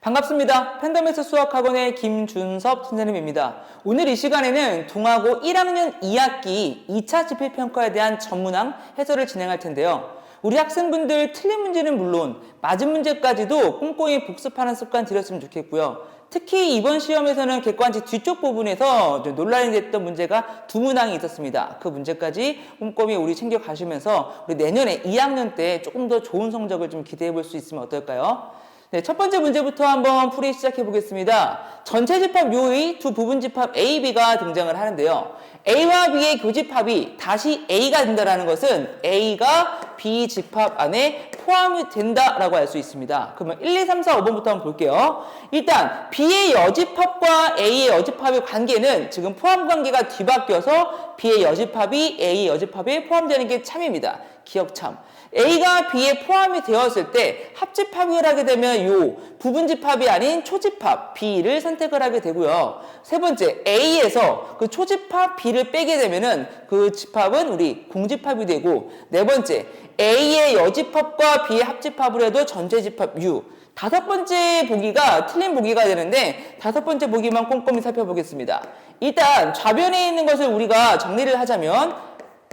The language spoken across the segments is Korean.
반갑습니다. 팬더맥스 수학학원의 김준섭 선생님입니다. 오늘 이 시간에는 동아고 1학년 2학기 2차 지필평가에 대한 전문항 해설을 진행할 텐데요. 우리 학생분들 틀린 문제는 물론 맞은 문제까지도 꼼꼼히 복습하는 습관 들였으면 좋겠고요. 특히 이번 시험에서는 객관지 뒤쪽 부분에서 논란이 됐던 문제가 두 문항이 있었습니다. 그 문제까지 꼼꼼히 우리 챙겨가시면서 우리 내년에 2학년 때 조금 더 좋은 성적을 좀 기대해 볼 수 있으면 어떨까요? 네, 첫 번째 문제부터 한번 풀이 시작해 보겠습니다. 전체 집합 U의 두 부분 집합 A, B가 등장을 하는데요. A와 B의 교집합이 다시 A가 된다는 것은 A가 B 집합 안에 포함이 된다라고 알 수 있습니다. 그러면 1, 2, 3, 4, 5번부터 한번 볼게요. 일단 B의 여집합과 A의 여집합의 관계는 지금 포함 관계가 뒤바뀌어서 B의 여집합이 A의 여집합에 포함되는 게 참입니다. 기억참. A가 B에 포함이 되었을 때 합집합을 하게 되면 이 부분집합이 아닌 초집합 B를 선택을 하게 되고요. 세 번째, A에서 그 초집합 B를 빼게 되면은 그 집합은 우리 공집합이 되고, 네 번째, A의 여집합과 B의 합집합을 해도 전체 집합 U. 다섯 번째 보기가 틀린 보기가 되는데 다섯 번째 보기만 꼼꼼히 살펴보겠습니다. 일단 좌변에 있는 것을 우리가 정리를 하자면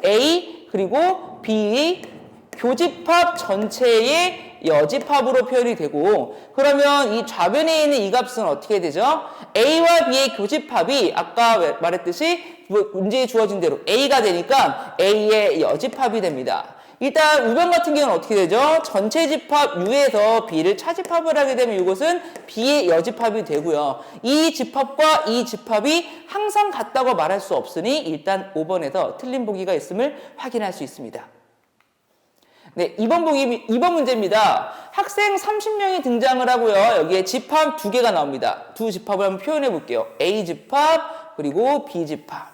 A 그리고 B의 교집합 전체의 여집합으로 표현이 되고, 그러면 이 좌변에 있는 이 값은 어떻게 되죠? A와 B의 교집합이 아까 말했듯이 문제에 주어진 대로 A가 되니까 A의 여집합이 됩니다. 일단 우변 같은 경우는 어떻게 되죠? 전체 집합 U에서 B를 차집합을 하게 되면 이것은 B의 여집합이 되고요. 이 집합과 이 집합이 항상 같다고 말할 수 없으니 일단 5번에서 틀린 보기가 있음을 확인할 수 있습니다. 네, 2번 문제입니다. 학생 30명이 등장을 하고요. 여기에 집합 두 개가 나옵니다. 두 집합을 한번 표현해 볼게요. A집합 그리고 B집합.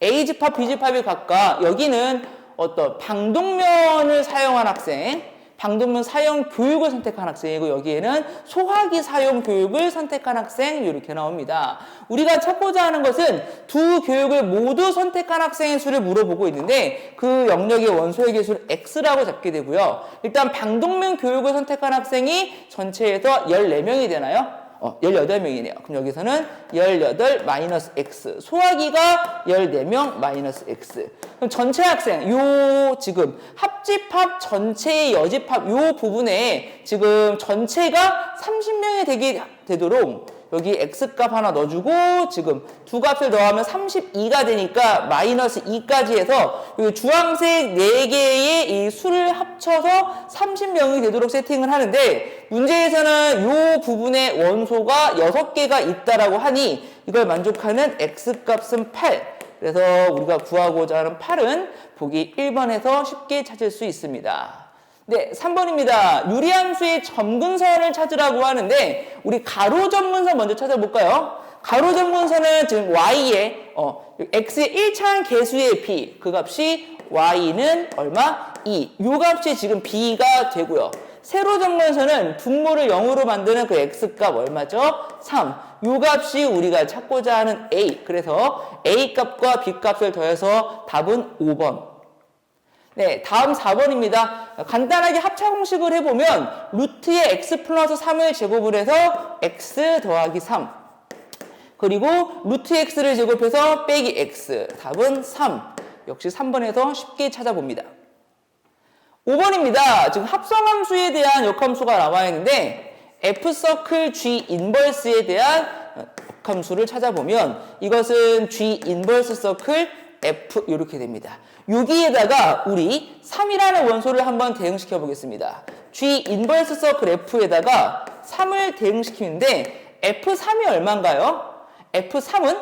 A집합, B집합이 각각 여기는 어떤 방독면을 사용한 학생, 방독면 사용 교육을 선택한 학생이고, 여기에는 소화기 사용 교육을 선택한 학생, 이렇게 나옵니다. 우리가 찾고자 하는 것은 두 교육을 모두 선택한 학생의 수를 물어보고 있는데 그 영역의 원소의 개수를 X라고 잡게 되고요. 일단 방독면 교육을 선택한 학생이 전체에서 14명이 되나요? 18명이네요. 그럼 여기서는 18 마이너스 X. 소화기가 14명 마이너스 X. 그럼 전체 학생, 지금 합집합 전체의 여집합 요 부분에 지금 전체가 30명이 되도록 여기 X값 하나 넣어주고, 지금 두 값을 더하면 32가 되니까 마이너스 2까지 해서 이 주황색 4개의 이 수를 합쳐서 30명이 되도록 세팅을 하는데, 문제에서는 이 부분에 원소가 6개가 있다라고 하니 이걸 만족하는 X값은 8. 그래서 우리가 구하고자 하는 8은 보기 1번에서 쉽게 찾을 수 있습니다. 네, 3번입니다. 유리함수의 점근선을 찾으라고 하는데 우리 가로 점근선 먼저 찾아볼까요? 가로 점근선은 지금 y의 x의 1차항 개수의 b, 그 값이 y는 얼마? 2. 요 값이 지금 b가 되고요. 세로 점근선은 분모를 0으로 만드는 그 x값 얼마죠? 3. 요 값이 우리가 찾고자 하는 a. 그래서 a 값과 b 값을 더해서 답은 5번. 네, 다음 4번입니다. 간단하게 합차 공식을 해보면 루트의 x 플러스 3을 제곱을 해서 x 더하기 3, 그리고 루트 x를 제곱해서 빼기 x, 답은 3. 역시 3번에서 쉽게 찾아봅니다. 5번입니다. 지금 합성함수에 대한 역함수가 나와 있는데 f서클 g 인버스에 대한 역함수를 찾아보면 이것은 g 인버스 서클 f 이렇게 됩니다. 여기에다가 우리 3이라는 원소를 한번 대응시켜 보겠습니다. G 인버스 서클 F에다가 3을 대응시키는데 F3이 얼마인가요? F3은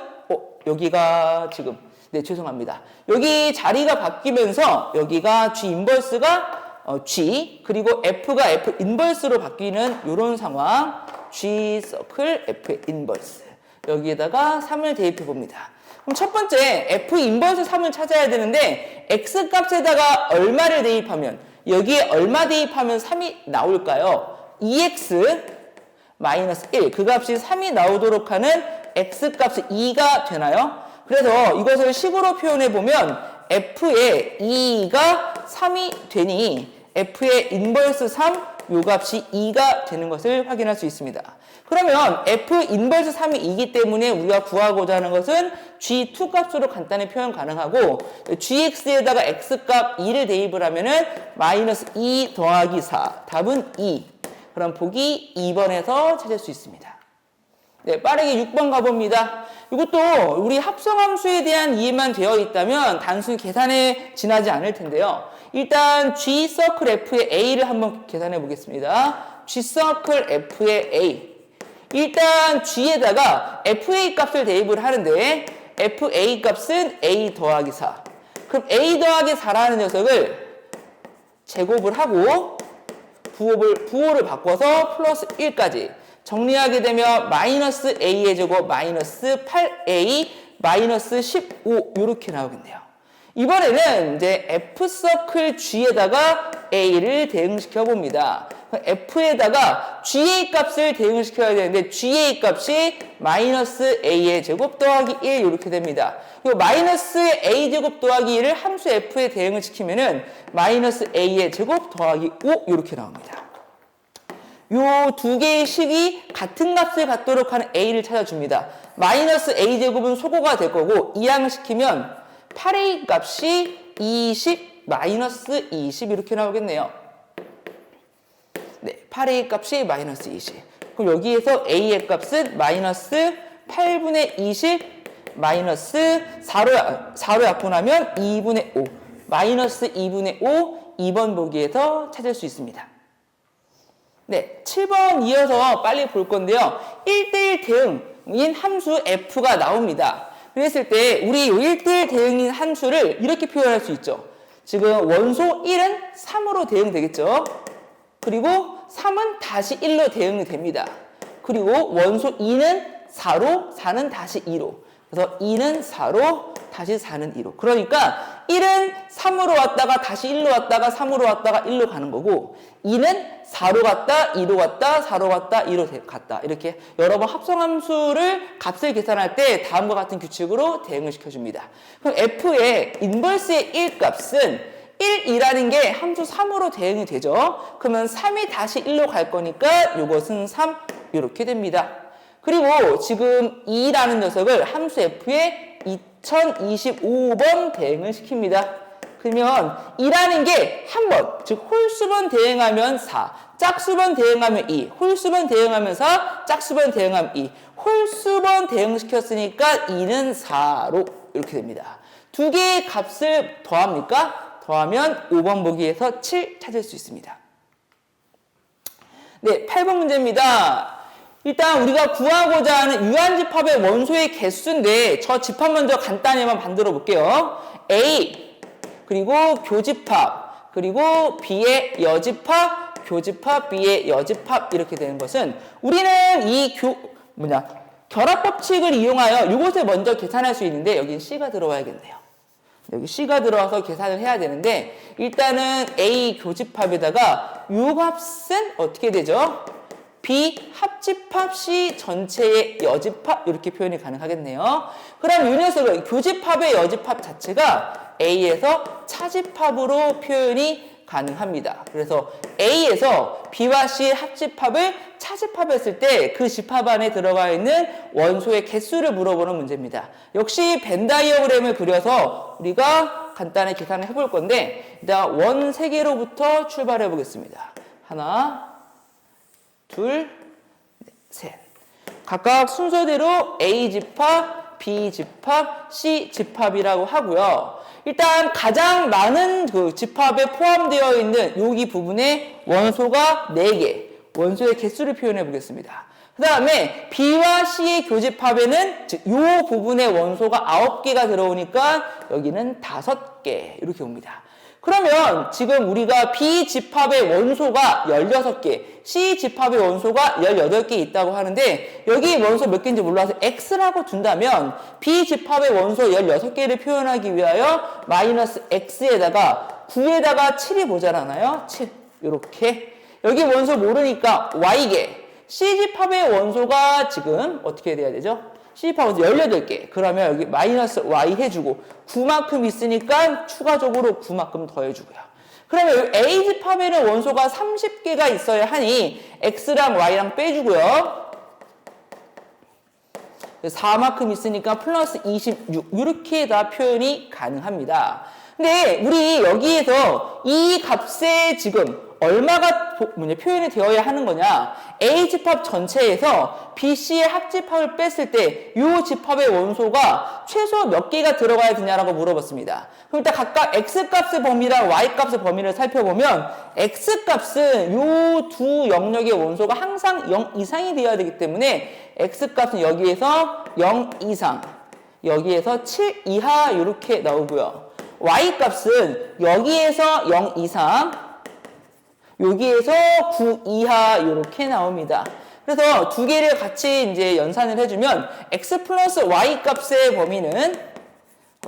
여기가 지금 죄송합니다. 여기 자리가 바뀌면서 여기가 G 인버스가 G 그리고 F가 F 인버스로 바뀌는 이런 상황. G 서클 F 인버스. 여기에다가 3을 대입해 봅니다. 그럼 첫 번째 F 인버스 3을 찾아야 되는데 X 값에다가 얼마를 대입하면, 여기에 얼마 대입하면 3이 나올까요? 2X 마이너스 1, 그 값이 3이 나오도록 하는 X 값이 2가 되나요? 그래서 이것을 식으로 표현해 보면 F의 2가 3이 되니 F의 인버스 3 요 값이 2가 되는 것을 확인할 수 있습니다. 그러면 F 인버스 3이 2이기 때문에 우리가 구하고자 하는 것은 G2 값으로 간단히 표현 가능하고 GX에다가 X값 2를 대입을 하면은 마이너스 2 더하기 4 답은 2. 그럼 보기 2번에서 찾을 수 있습니다. 네, 빠르게 6번 가봅니다. 이것도 우리 합성함수에 대한 이해만 되어 있다면 단순히 계산에 지나지 않을 텐데요. 일단 G 서클 F의 A를 한번 계산해 보겠습니다. G 서클 F의 A. 일단 G에다가 FA 값을 대입을 하는데 FA 값은 A 더하기 4. 그럼 A 더하기 4라는 녀석을 제곱을 하고 부호를 바꿔서 플러스 1까지 정리하게 되면 마이너스 A의 제곱 마이너스 8A 마이너스 15 이렇게 나오겠네요. 이번에는 이제 F 서클 G에다가 A를 대응시켜 봅니다. F에다가 GA 값을 대응을 시켜야 되는데 GA 값이 마이너스 A의 제곱 더하기 1 이렇게 됩니다. 이 마이너스 A 제곱 더하기 1을 함수 F에 대응을 시키면은 마이너스 A의 제곱 더하기 5 이렇게 나옵니다. 요 두 개의 식이 같은 값을 갖도록 하는 A를 찾아줍니다. 마이너스 A 제곱은 소거가 될 거고 이항을 시키면 8A 값이 20 마이너스 20 이렇게 나오겠네요. 네, 8A 값이 마이너스 20. 그럼 여기에서 A의 값은 마이너스 8분의 20 마이너스 4로 약분하면 2분의 5 마이너스 2분의 5 2번 보기에서 찾을 수 있습니다. 네, 7번 이어서 빨리 볼 건데요. 1대1 대응인 함수 F가 나옵니다. 그랬을 때 우리 1대1 대응인 함수를 이렇게 표현할 수 있죠. 지금 원소 1은 3으로 대응되겠죠. 그리고 3은 다시 1로 대응이 됩니다. 그리고 원소 2는 4로, 4는 다시 2로. 그래서 2는 4로, 다시 4는 2로. 그러니까 1은 3으로 왔다가 다시 1로 왔다가 3으로 왔다가 1로 가는 거고 2는 4로 갔다, 2로 갔다, 4로 갔다, 2로 갔다. 이렇게 여러 번 합성함수를 값을 계산할 때 다음과 같은 규칙으로 대응을 시켜줍니다. 그럼 F의 인버스의 1값은 1이라는 게 함수 3으로 대응이 되죠. 그러면 3이 다시 1로 갈 거니까 이것은 3 이렇게 됩니다. 그리고 지금 2라는 녀석을 함수 F에 2025번 대응을 시킵니다. 그러면 2라는 게 한 번, 즉 홀수번 대응하면 4, 짝수번 대응하면 2, 홀수번 대응하면 4, 짝수번 대응하면 2, 홀수번 대응시켰으니까 2는 4로 이렇게 됩니다. 두 개의 값을 더합니까? 더하면 5번 보기에서 7 찾을 수 있습니다. 네, 8번 문제입니다. 일단 우리가 구하고자 하는 유한집합의 원소의 개수인데 저 집합 먼저 간단히만 만들어 볼게요. A 그리고 교집합 그리고 B의 여집합 교집합 B의 여집합 이렇게 되는 것은 우리는 이 결합 법칙을 이용하여 이것을 먼저 계산할 수 있는데 여기 C가 들어와야겠네요. 여기 C가 들어와서 계산을 해야 되는데 일단은 A 교집합에다가 요 값은 어떻게 되죠? B 합집합 C 전체의 여집합 이렇게 표현이 가능하겠네요. 그럼 이 녀석은 교집합의 여집합 자체가 A에서 차집합으로 표현이 가능합니다. 그래서 A에서 B와 C의 합집합을 차집합했을 때 그 집합 안에 들어가 있는 원소의 개수를 물어보는 문제입니다. 역시 벤 다이어그램을 그려서 우리가 간단히 계산을 해볼 건데 일단 원 3개로부터 출발해 보겠습니다. 하나 둘, 셋. 각각 순서대로 A집합, B집합, C집합이라고 하고요. 일단 가장 많은 그 집합에 포함되어 있는 여기 부분에 원소가 4개, 원소의 개수를 표현해 보겠습니다. 그 다음에 B와 C의 교집합에는 즉 이 부분에 원소가 9개가 들어오니까 여기는 5개 이렇게 옵니다. 그러면 지금 우리가 B집합의 원소가 16개, C집합의 원소가 18개 있다고 하는데 여기 원소 몇 개인지 몰라서 X라고 둔다면 B집합의 원소 16개를 표현하기 위하여 마이너스 X에다가 9에다가 7이 모자라나요? 7 이렇게 여기 원소 모르니까 Y개 C집합의 원소가 지금 어떻게 돼야 되죠? C집합 원소 18개. 그러면 여기 마이너스 Y 해주고 9만큼 있으니까 추가적으로 9만큼 더해주고요. 그러면 A 집합에는 원소가 30개가 있어야 하니 X랑 Y랑 빼주고요. 4만큼 있으니까 플러스 26 이렇게 다 표현이 가능합니다. 근데 우리 여기에서 이 값에 지금 얼마가 표현이 되어야 하는 거냐? A 집합 전체에서 B, C의 합집합을 뺐을 때 이 집합의 원소가 최소 몇 개가 들어가야 되냐라고 물어봤습니다. 그럼 일단 각각 X값의 범위랑 Y값의 범위를 살펴보면 X값은 이 두 영역의 원소가 항상 0 이상이 되어야 되기 때문에 X값은 여기에서 0 이상, 여기에서 7 이하 이렇게 나오고요. Y값은 여기에서 0 이상, 여기에서 9 이하 이렇게 나옵니다. 그래서 두 개를 같이 이제 연산을 해주면 x 플러스 y 값의 범위는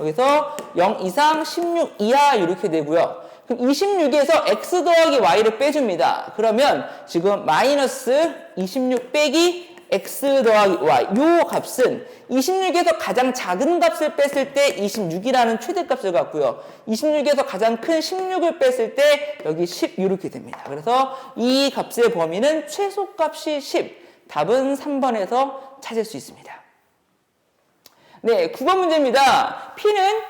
여기서 0 이상 16 이하 이렇게 되고요. 그럼 26에서 x 더하기 y를 빼줍니다. 그러면 지금 마이너스 26 빼기 x 더하기 y 요 값은 26에서 가장 작은 값을 뺐을 때 26이라는 최대값을 갖고요. 26에서 가장 큰 16을 뺐을 때 여기 10 이렇게 됩니다. 그래서 이 값의 범위는 최소값이 10. 답은 3번에서 찾을 수 있습니다. 네, 9번 문제입니다. P는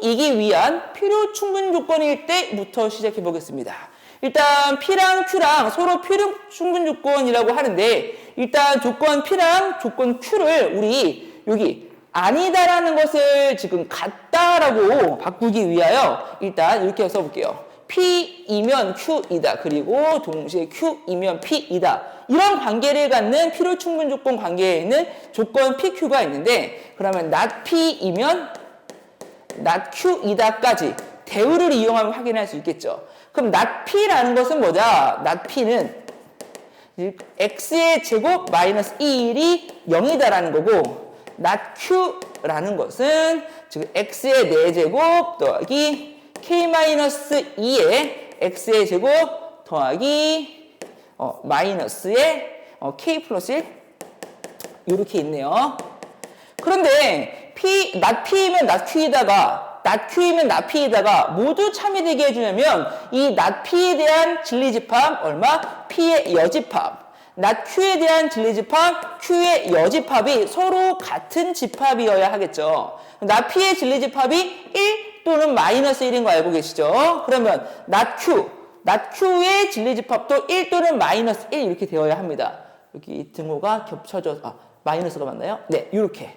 Q이기 위한 필요 충분 조건일 때부터 시작해 보겠습니다. 일단 P랑 Q랑 서로 필요 충분 조건이라고 하는데 일단 조건 P랑 조건 Q를 우리 여기 아니다라는 것을 지금 같다라고 바꾸기 위하여 일단 이렇게 써볼게요. P이면 Q이다. 그리고 동시에 Q이면 P이다. 이런 관계를 갖는 필요 충분 조건 관계에는 조건 PQ가 있는데 그러면 not P이면 not Q이다까지 대우를 이용하면 확인할 수 있겠죠. 그럼 not P라는 것은 뭐냐? not P는 x의 제곱 마이너스 1이 0이다라는 거고 not Q라는 것은 지금 x의 4제곱 더하기 k-2의 x의 제곱 더하기 마이너스의 k 플러스 1 이렇게 있네요. 그런데 not P이면 not Q이다가 not Q이면 not P이다가 모두 참여되게 해주려면 이 not P에 대한 진리집합 얼마? P의 여집합 not Q에 대한 진리집합 Q의 여집합이 서로 같은 집합이어야 하겠죠. not P의 진리집합이 1 또는 마이너스 1인 거 알고 계시죠? 그러면 not Q의 진리집합도 1 또는 마이너스 1 이렇게 되어야 합니다. 여기 등호가 겹쳐져 마이너스가 맞나요? 네, 이렇게.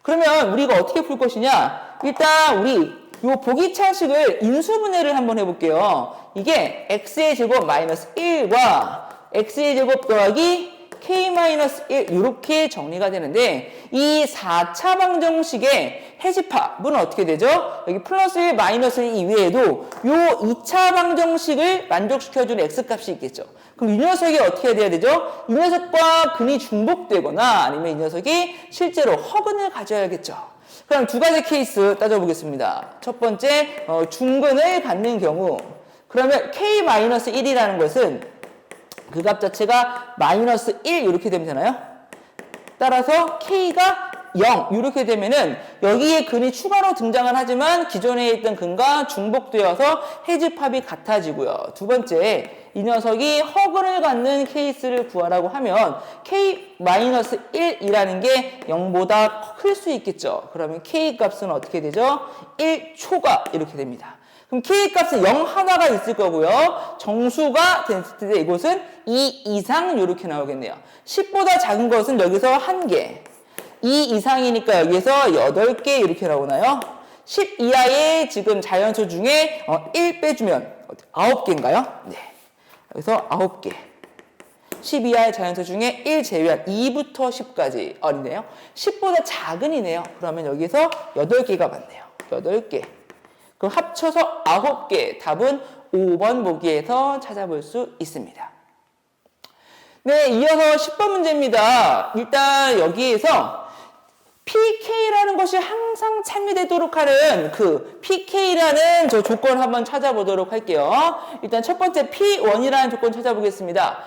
그러면 우리가 어떻게 풀 것이냐? 일단 우리 요 보기차식을 인수분해를 한번 해볼게요. 이게 x의 제곱 마이너스 1과 x의 제곱 더하기 k-1 이렇게 정리가 되는데 이 4차 방정식의 해집합은 어떻게 되죠? 여기 플러스 1, 마이너스 1 이외에도 요 2차 방정식을 만족시켜주는 x값이 있겠죠. 그럼 이 녀석이 어떻게 돼야 되죠? 이 녀석과 근이 중복되거나 아니면 이 녀석이 실제로 허근을 가져야겠죠. 그럼 두 가지 케이스 따져보겠습니다. 첫 번째, 중근을 갖는 경우 그러면 k-1이라는 것은 그 값 자체가 마이너스 1 이렇게 되면 되나요? 따라서 k가 0 이렇게 되면은 여기에 근이 추가로 등장을 하지만 기존에 있던 근과 중복되어서 해집합이 같아지고요. 두 번째, 이 녀석이 허근을 갖는 케이스를 구하라고 하면 k-1이라는 게 0보다 클 수 있겠죠. 그러면 k 값은 어떻게 되죠? 1초가 이렇게 됩니다. 그럼 k 값은 0 하나가 있을 거고요. 정수가 됐을 때 이곳은 2 이상 이렇게 나오겠네요. 10보다 작은 것은 여기서 1개. 2 이상이니까 여기서 8개 이렇게 나오나요? 10 이하의 지금 자연수 중에 1 빼주면 9개인가요? 네. 여기서 9개. 10 이하의 자연수 중에 1 제외한 2부터 10까지 어리네요. 10보다 작은 이네요. 그러면 여기서 8개가 맞네요. 8개. 그럼 합쳐서 9개. 답은 5번 보기에서 찾아볼 수 있습니다. 네, 이어서 10번 문제입니다. 일단 여기에서 PK라는 것이 항상 참여되도록 하는 그 PK라는 저 조건 한번 찾아보도록 할게요. 일단 첫 번째 P1이라는 조건 찾아보겠습니다.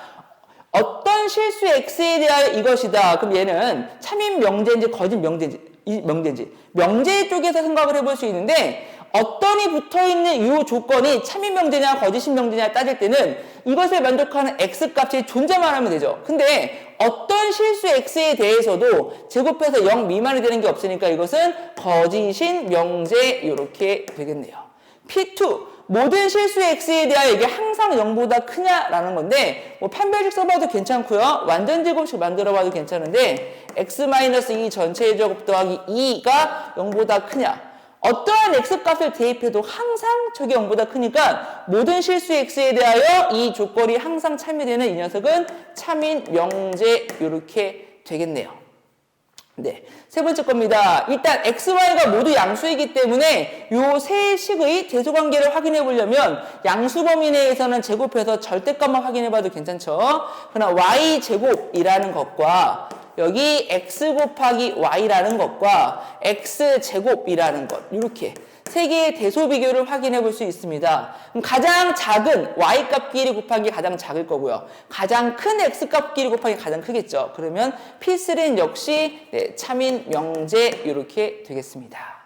어떤 실수 X에 대하여 이것이다. 그럼 얘는 참인 명제인지 거짓 명제인지 명제 쪽에서 생각을 해볼 수 있는데 어떤이 붙어있는 이 조건이 참인 명제냐 거짓인 명제냐 따질 때는 이것을 만족하는 x값이 존재만 하면 되죠. 근데 어떤 실수 x에 대해서도 제곱해서 0 미만이 되는 게 없으니까 이것은 거짓인 명제 이렇게 되겠네요. P2 모든 실수 x에 대하여 이게 항상 0보다 크냐라는 건데 뭐 판별식 써봐도 괜찮고요. 완전 제곱식 만들어봐도 괜찮은데 x-2 전체의 제곱 더하기 2가 0보다 크냐. 어떠한 x값을 대입해도 항상 저게 0보다 크니까 모든 실수 x에 대하여 이 조건이 항상 참이되는 이 녀석은 참인 명제 이렇게 되겠네요. 네, 세 번째 겁니다. 일단 x, y가 모두 양수이기 때문에 요 세 식의 대소관계를 확인해 보려면 양수 범위 내에서는 제곱해서 절대값만 확인해 봐도 괜찮죠. 그러나 y제곱이라는 것과 여기 x 곱하기 y라는 것과 x제곱이라는 것 이렇게 세 개의 대소 비교를 확인해 볼 수 있습니다. 그럼 가장 작은 y값끼리 곱한 게 가장 작을 거고요. 가장 큰 x값끼리 곱한 게 가장 크겠죠. 그러면 P3는 역시 참인 명제 이렇게 되겠습니다.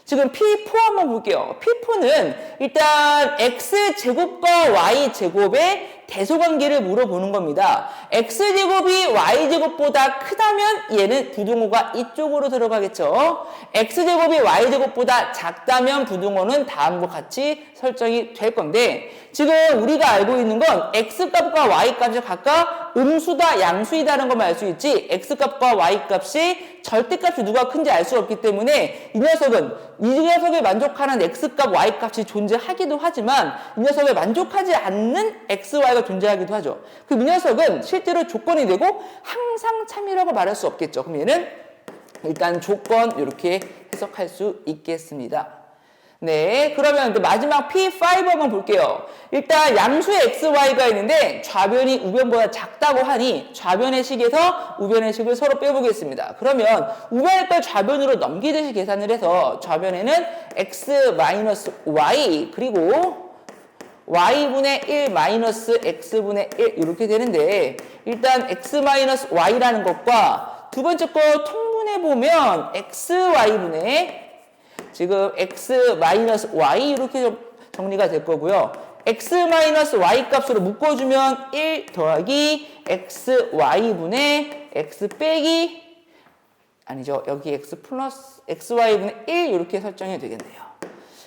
지금 P4 한번 볼게요. P4는 일단 x제곱과 y제곱의 대소관계를 물어보는 겁니다. x제곱이 y제곱보다 크다면 얘는 부등호가 이쪽으로 들어가겠죠. x제곱이 y제곱보다 작다면 부등호는 다음과 같이 설정이 될 건데 지금 우리가 알고 있는 건 x값과 y값이 각각 음수다 양수이다라는 것만 알 수 있지 x값과 y값이 절대값이 누가 큰지 알 수 없기 때문에 이 녀석을 만족하는 x값, y값이 존재하기도 하지만 이 녀석을 만족하지 않는 x, y가 존재하기도 하죠. 그럼 이 녀석은 실제로 조건이 되고 항상 참이라고 말할 수 없겠죠. 그럼 얘는 일단 조건 이렇게 해석할 수 있겠습니다. 네, 그러면 마지막 P5 한번 볼게요. 일단 양수의 x, y가 있는데 좌변이 우변보다 작다고 하니 좌변의 식에서 우변의 식을 서로 빼보겠습니다. 그러면 우변의 걸 좌변으로 넘기듯이 계산을 해서 좌변에는 x-y 그리고 y분의 1 마이너스 x분의 1 이렇게 되는데 일단 x-y라는 것과 두 번째 거 통분해보면 xy분의 지금 x-y 이렇게 정리가 될 거고요. x-y 값으로 묶어주면 1 더하기 xy분의 x 빼기 아니죠. 여기 x 플러스 xy분의 1 이렇게 설정이 되겠네요.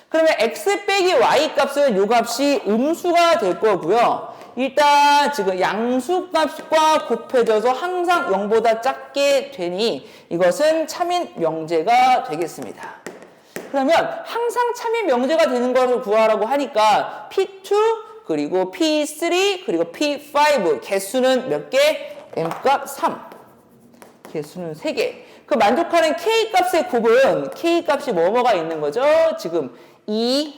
그러면 x 빼기 y 값은 요 값이 음수가 될 거고요. 일단 지금 양수값과 곱해져서 항상 0보다 작게 되니 이것은 참인 명제가 되겠습니다. 그러면 항상 참인 명제가 되는 것을 구하라고 하니까 P2 그리고 P3 그리고 P5 개수는 몇 개? m값 3 개수는 3개. 그 만족하는 k값의 곱은 k값이 뭐가 있는 거죠? 지금 2,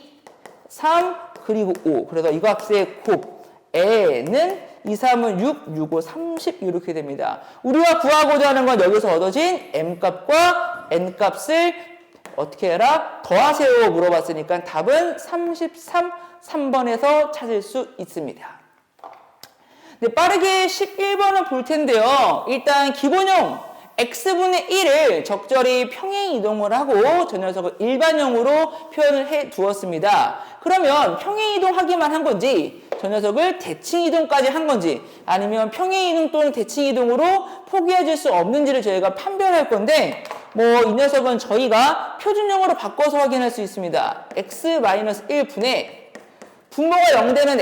3 그리고 5 그래서 이 값의 곱 n은 2, 3은 6, 6, 5, 30 이렇게 됩니다. 우리가 구하고자 하는 건 여기서 얻어진 m값과 n값을 어떻게 해라? 더하세요 물어봤으니까 답은 33, 3번에서 찾을 수 있습니다. 네, 빠르게 11번을 볼 텐데요. 일단 기본형 x분의 1을 적절히 평행 이동을 하고 저 녀석을 일반형으로 표현을 해 두었습니다. 그러면 평행 이동하기만 한 건지 저 녀석을 대칭 이동까지 한 건지 아니면 평행 이동 또는 대칭 이동으로 포기해줄 수 없는지를 저희가 판별할 건데 이 녀석은 저희가 표준형으로 바꿔서 확인할 수 있습니다. x-1 분의 분모가 0되는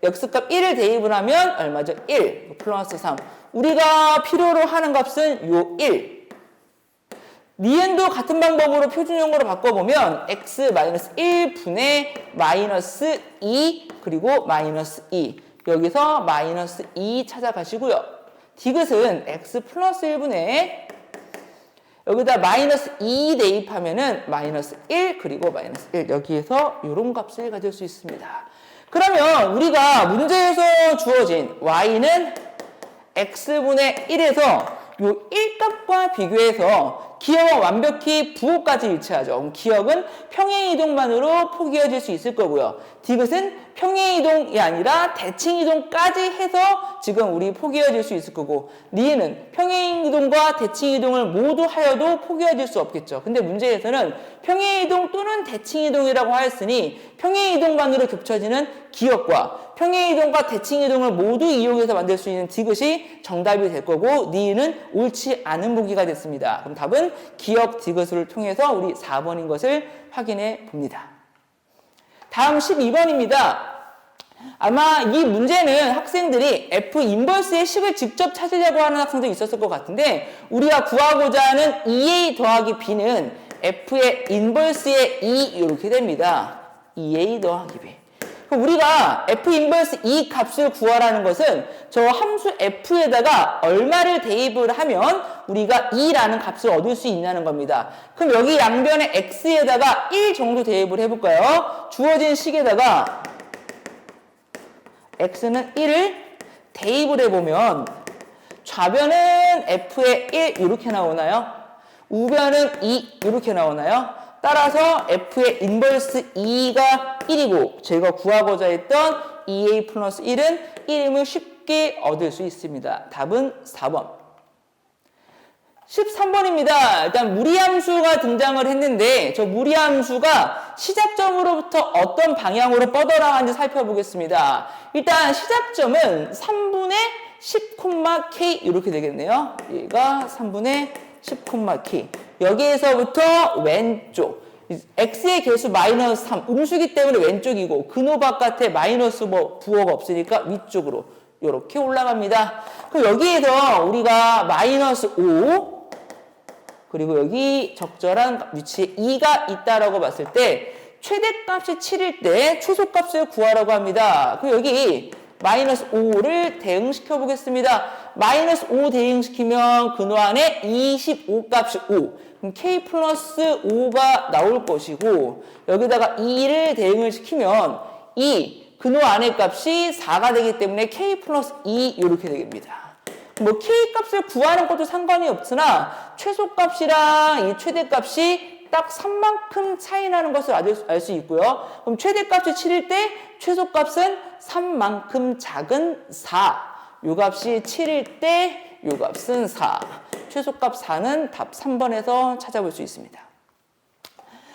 x값 1을 대입을 하면 얼마죠? 1 플러스 3 우리가 필요로 하는 값은 요 1 니은도 같은 방법으로 표준형으로 바꿔보면 x-1 분의 마이너스 2 그리고 마이너스 2 여기서 마이너스 2 찾아가시고요. 디귿은 x 플러스 1분의 여기다 마이너스 2 대입하면은 마이너스 1 그리고 마이너스 1 여기에서 이런 값을 가질 수 있습니다. 그러면 우리가 문제에서 주어진 y는 x분의 1에서 요 1값과 비교해서 기역은 완벽히 부호까지 일치하죠. 그럼 기역은 평행이동만으로 포기해질 수 있을 거고요. 디귿은 평행이동이 아니라 대칭이동까지 해서 지금 우리 포기해질 수 있을 거고, 리은은 평행이동과 대칭이동을 모두 하여도 포기해질 수 없겠죠. 근데 문제에서는 평행이동 또는 대칭이동이라고 하였으니 평행이동만으로 겹쳐지는 기역과 평행이동과 대칭이동을 모두 이용해서 만들 수 있는 디귿이 정답이 될 거고, 니은은 옳지 않은 보기가 됐습니다. 그럼 답은 기역 디귿을 통해서 우리 4번인 것을 확인해 봅니다. 다음 12번입니다. 아마 이 문제는 학생들이 F 인버스의 식을 직접 찾으려고 하는 학생도 있었을 것 같은데, 우리가 구하고자 하는 2A 더하기 B는 F의 인버스의 2 이렇게 됩니다. 2A 더하기 B. 그럼 우리가 F 인버스 2 값을 구하라는 것은 저 함수 F에다가 얼마를 대입을 하면 우리가 2라는 값을 얻을 수 있냐는 겁니다. 그럼 여기 양변에 X에다가 1 정도 대입을 해볼까요? 주어진 식에다가 X는 1을 대입을 해보면 좌변은 F의 1 이렇게 나오나요? 우변은 2 이렇게 나오나요? 따라서 F의 인버스 2가 1이고 제가 구하고자 했던 2A 플러스 1은 1임을 쉽게 얻을 수 있습니다. 답은 4번. 13번입니다. 일단 무리함수가 등장을 했는데 저 무리함수가 시작점으로부터 어떤 방향으로 뻗어나가는지 살펴보겠습니다. 일단 시작점은 3분의 10, K 이렇게 되겠네요. 얘가 3분의 10, K. 여기에서부터 왼쪽. x의 개수 마이너스 3. 음수기 때문에 왼쪽이고 근호 바깥에 마이너스 부호가 없으니까 위쪽으로 이렇게 올라갑니다. 그럼 여기에서 우리가 마이너스 5 그리고 여기 적절한 위치에 2가 있다라고 봤을 때 최대값이 7일 때 최소값을 구하라고 합니다. 그럼 여기 마이너스 5를 대응시켜 보겠습니다. 마이너스 5 대응시키면 근호 안에 25 값이 5. 그럼 k 플러스 5가 나올 것이고 여기다가 2를 대응을 시키면 2 근호 안의 값이 4가 되기 때문에 k 플러스 2 이렇게 됩니다. 뭐 k 값을 구하는 것도 상관이 없으나 최소값이랑 이 최대값이 딱 3만큼 차이 나는 것을 알 수 있고요. 그럼 최대값이 7일 때 최소값은 3만큼 작은 4. 요 값이 7일 때 요 값은 4. 최소값 4는 답 3번에서 찾아볼 수 있습니다.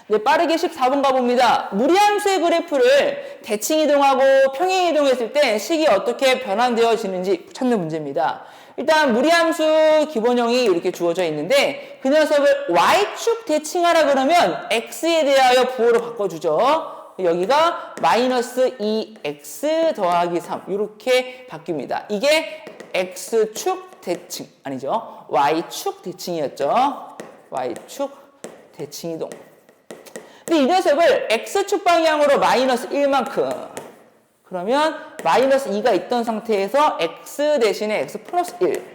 네, 빠르게 14번 가봅니다. 무리함수의 그래프를 대칭이동하고 평행이동했을 때 식이 어떻게 변환되어지는지 찾는 문제입니다. 일단 무리함수 기본형이 이렇게 주어져 있는데 그 녀석을 y축 대칭하라 그러면 x에 대하여 부호로 바꿔주죠. 여기가 마이너스 2x 더하기 3 이렇게 바뀝니다. 이게 x축 대칭 아니죠. y축 대칭이었죠. y축 대칭이동. 근데 이 녀석을 x축 방향으로 마이너스 1만큼 그러면 마이너스 2가 있던 상태에서 x 대신에 x 플러스 1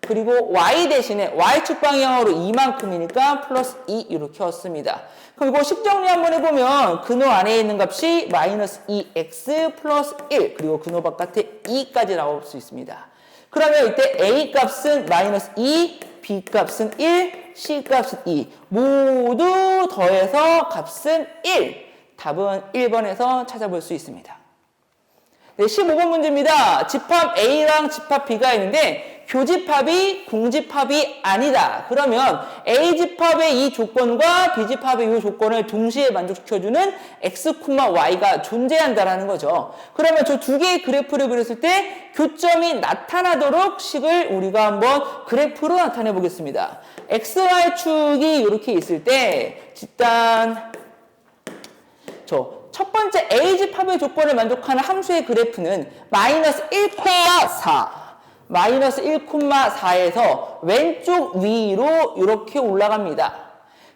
그리고 y 대신에 y축 방향으로 2만큼이니까 플러스 2 이렇게 얻습니다. 그리고 식정리 한번 해보면 근호 안에 있는 값이 마이너스 2x 플러스 1 그리고 근호 바깥에 2까지 나올 수 있습니다. 그러면 이때 a 값은 마이너스 2, b 값은 1, c 값은 2 모두 더해서 값은 1 답은 1번에서 찾아볼 수 있습니다. 네, 15번 문제입니다. 집합 A랑 집합 B가 있는데 교집합이 공집합이 아니다. 그러면 A집합의 이 조건과 B집합의 이 조건을 동시에 만족시켜주는 X, Y가 존재한다라는 거죠. 그러면 저 두 개의 그래프를 그렸을 때 교점이 나타나도록 식을 우리가 한번 그래프로 나타내 보겠습니다. XY축이 이렇게 있을 때 일단 첫 번째 A집합의 조건을 만족하는 함수의 그래프는 마이너스 1,4 마이너스 1,4에서 왼쪽 위로 이렇게 올라갑니다.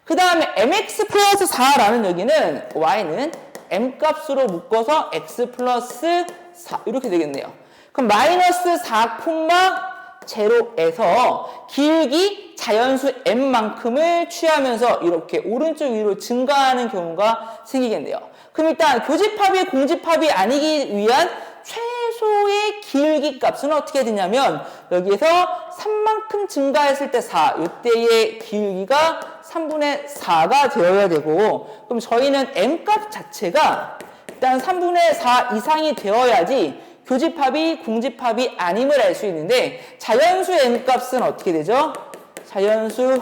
그 다음에 mx 플러스 4라는 여기는 y는 m값으로 묶어서 x 플러스 4 이렇게 되겠네요. 그럼 마이너스 4,0에서 길기 자연수 m만큼을 취하면서 이렇게 오른쪽 위로 증가하는 경우가 생기겠네요. 그럼 일단 교집합이 공집합이 아니기 위한 최소의 길기 값은 어떻게 되냐면 여기에서 3만큼 증가했을 때 4, 이때의 기울기가 3분의 4가 되어야 되고, 그럼 저희는 m값 자체가 일단 3분의 4 이상이 되어야지 교집합이 공집합이 아님을 알 수 있는데, 자연수 m값은 어떻게 되죠? 자연수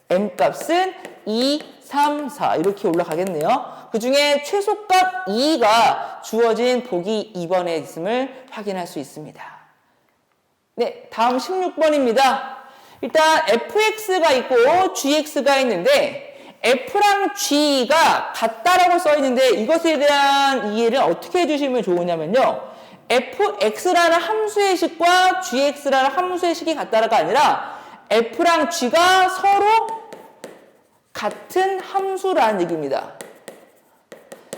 m값은 2, 3, 4 이렇게 올라가겠네요. 그 중에 최소값 2가 주어진 보기 2번에 있음을 확인할 수 있습니다. 네, 다음 16번입니다. 일단 fx가 있고 gx가 있는데 f랑 g가 같다라고 써 있는데, 이것에 대한 이해를 어떻게 해주시면 좋으냐면요, fx라는 함수의 식과 gx라는 함수의 식이 같다가 아니라 f랑 g가 서로 같은 함수라는 얘기입니다.